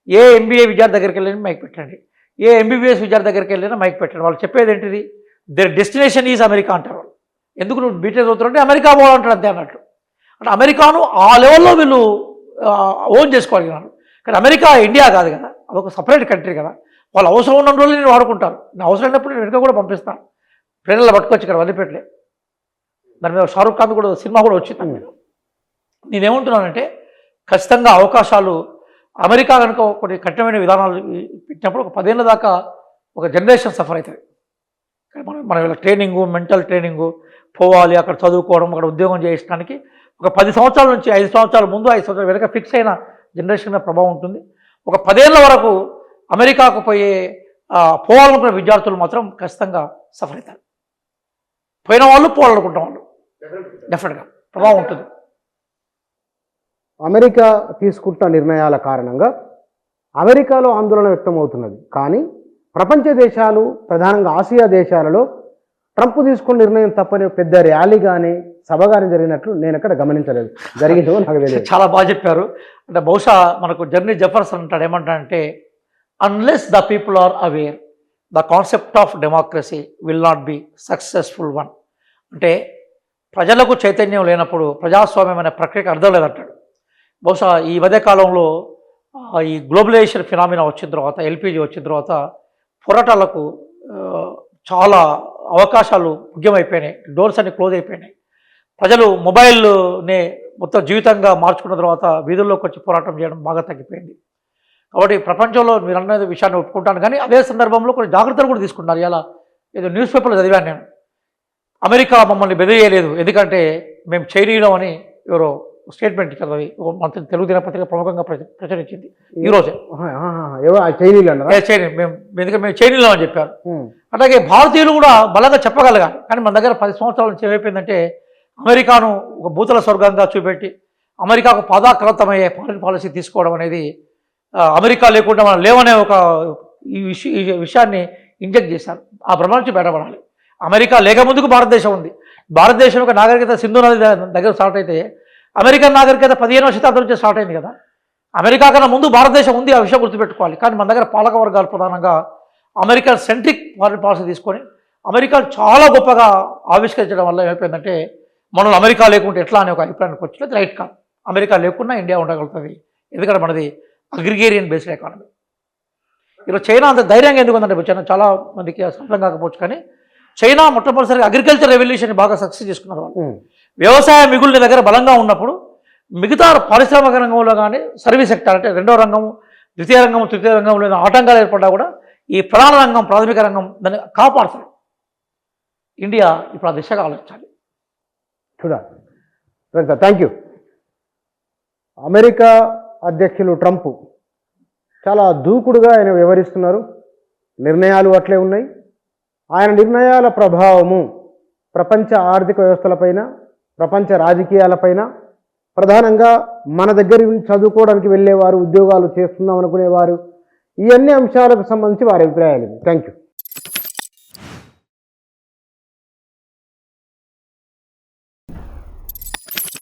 ఏ ఎంబీఏ విద్యార్థి దగ్గరికి వెళ్ళి మైక్ పెట్టండి, ఏ ఎంబీబీఎస్ విద్యార్థి దగ్గరికి వెళ్ళినా మైక్ పెట్టండి. వాళ్ళు చెప్పేది ఏంటిది? దేర్ డెస్టినేషన్ ఈజ్ అమెరికా అంటారు వాళ్ళు. ఎందుకు నువ్వు బీటెక్ చదువుతుంటే అమెరికా పోవాలంటాడు అంతే అన్నట్లు. అంటే అమెరికాను ఆ లెవెల్లో వీళ్ళు ఓన్ చేసుకోగలిగినారు. కానీ అమెరికా ఇండియా కాదు కదా, అదొక సపరేట్ కంట్రీ కదా. వాళ్ళు అవసరం ఉన్న రోజులు నేను వాడుకుంటారు, నేను అవసరం లేనప్పుడు నేను వెనుక కూడా పంపిస్తాను. ట్రైన్లో పట్టుకొచ్చి ఇక్కడ వదిలిపెట్టలే. దాని మీద షారుఖ్ ఖాన్ కూడా సినిమా కూడా వచ్చింది. నేనేమంటున్నానంటే ఖచ్చితంగా అవకాశాలు అమెరికా కనుక కొన్ని కఠినమైన విధానాలు పెట్టినప్పుడు ఒక 10 ఏళ్ళ దాకా ఒక జనరేషన్ సఫర్ అవుతుంది. మనం ఇలా ట్రైనింగు, మెంటల్ ట్రైనింగు పోవాలి, అక్కడ చదువుకోవడం, అక్కడ ఉద్యోగం చేయించడానికి ఒక 10 సంవత్సరాల నుంచి 5 సంవత్సరాల ముందు 5 సంవత్సరాల వెనక ఫిక్స్ అయిన జనరేషన్ మీద ప్రభావం ఉంటుంది. ఒక 10 ఏళ్ళ వరకు అమెరికాకు పోవాలనుకున్న విద్యార్థులు మాత్రం ఖచ్చితంగా సఫర్ అవుతారు. పోయిన వాళ్ళు పోవాలనుకుంటాం వాళ్ళు డెఫినెట్గా ప్రభావం ఉంటుంది. అమెరికా తీసుకుంటున్న నిర్ణయాల కారణంగా అమెరికాలో ఆందోళన వ్యక్తమవుతున్నది. కానీ ప్రపంచ దేశాలు, ప్రధానంగా ఆసియా దేశాలలో ట్రంప్ తీసుకున్న నిర్ణయం తప్పని పెద్ద ర్యాలీ కానీ సభ కానీ జరిగినట్లు నేను ఎక్కడ గమనించలేదు. జరిగిందో నాకు తెలియదు. చాలా బాగా చెప్పారు. అంటే బహుశా మనకు జర్నీ జెఫర్సన్ అంటాడు, ఏమంటాడంటే unless the people are aware the concept of democracy will not be successful one. అంటే ప్రజలకు చైతన్యం లేనప్పుడు ప్రజాస్వామ్యం అనే ప్రక్రియకు అర్థం లేదంటాడు. బహుశా ఈ మధ్యకాలంలో ఈ గ్లోబలైజేషన్ ఫినామినా వచ్చిన తర్వాత, ఎల్పిజి వచ్చిన తర్వాత పోరాటాలకు చాలా అవకాశాలు ముఖ్యమైపోయినాయి. డోర్స్ అన్ని క్లోజ్ అయిపోయినాయి. ప్రజలు మొబైల్నే మొత్తం జీవితంగా మార్చుకున్న తర్వాత వీధుల్లోకి వచ్చి పోరాటం చేయడం బాగా తగ్గిపోయింది. కాబట్టి ప్రపంచంలో మీరు అన్నది విషయాన్ని ఒప్పుకుంటాను. కానీ అదే సందర్భంలో కొన్ని జాగ్రత్తలు కూడా తీసుకుంటున్నారు. ఇలా ఏదో న్యూస్ పేపర్లో చదివాను నేను, అమెరికా మమ్మల్ని బెదిరియలేదు ఎందుకంటే మేము చైనీయులం అని ఎవరో స్టేట్మెంట్ ఇచ్చారు. మంత్రి తెలుగు దినపత్రిక ప్రముఖంగా ప్రచురించింది ఈరోజే. ఎందుకంటే మేము చైనీయులం అని చెప్పారు. అలాగే భారతీయులు కూడా బలంగా చెప్పగలగాలి. కానీ మన దగ్గర 10 సంవత్సరాల నుంచి ఏమైపోయిందంటే అమెరికాను ఒక భూతల స్వర్గంగా చూపెట్టి అమెరికాకు పాదాక్రాంతమయ్యే ఫారిన్ పాలసీ తీసుకోవడం అనేది, అమెరికా లేకుండా మనం లేవనే ఒక ఈ విషయాన్ని ఇంజెక్ట్ చేశారు. ఆ భ్రమ నుంచి బయటపడాలి. అమెరికా లేక ముందుకు భారతదేశం ఉంది. భారతదేశం యొక్క నాగరికత సింధు నది దగ్గర స్టార్ట్ అయితే అమెరికన్ నాగరికత 15వ శతాబ్దం నుంచి స్టార్ట్ అయింది కదా. అమెరికా కన్నా ముందు భారతదేశం ఉంది, ఆ విషయం గుర్తుపెట్టుకోవాలి. కానీ మన దగ్గర పాలక వర్గాలు ప్రధానంగా అమెరికన్ సెంట్రిక్ ఫారిన్ పాలసీ తీసుకొని అమెరికాను చాలా గొప్పగా ఆవిష్కరించడం వల్ల ఏమైపోయిందంటే మనం అమెరికా లేకుంటే ఎట్లా అనే ఒక అభిప్రాయానికి వచ్చినది రైట్ కాదు. అమెరికా లేకుండా ఇండియా ఉండగలుగుతుంది. ఎందుకంటే మనది అగ్రిగేరియన్ బేస్డ్ ఎకానమీ. ఈరోజు చైనా అంత ధైర్యంగా ఎందుకు ఉందంటే చైనా చాలా మందికి అర్థం కాకపోవచ్చు, కానీ చైనా మొట్టమొదటిసారిగా అగ్రికల్చర్ రెవల్యూషన్ బాగా సక్సెస్ చేసుకున్నారు. వాళ్ళు వ్యవసాయ మిగులు దగ్గర బలంగా ఉన్నప్పుడు మిగతా పారిశ్రామిక రంగంలో కానీ సర్వీస్ సెక్టర్ అంటే రెండో రంగం, ద్వితీయ రంగం, తృతీయ రంగంలో ఆటంకాలు ఏర్పడ్డా కూడా ఈ ప్రధాన రంగం, ప్రాథమిక రంగం దాన్ని కాపాడుతుంది. ఇండియా ఇప్పుడు ఆ దిశగా ఆలోచించాలి. చూడాలి. Thank you. అమెరికా అధ్యక్షులు ట్రంప్ చాలా దూకుడుగా ఆయన వ్యవహరిస్తున్నారు. నిర్ణయాలు అట్లే ఉన్నాయి. ఆయన నిర్ణయాల ప్రభావము ప్రపంచ ఆర్థిక వ్యవస్థలపైన, ప్రపంచ రాజకీయాలపైన, ప్రధానంగా మన దగ్గర చదువుకోవడానికి వెళ్ళేవారు, ఉద్యోగాలు చేస్తున్నాం అనుకునేవారు, ఈ అన్ని అంశాలకు సంబంధించి వారి అభిప్రాయాలు. Thank you.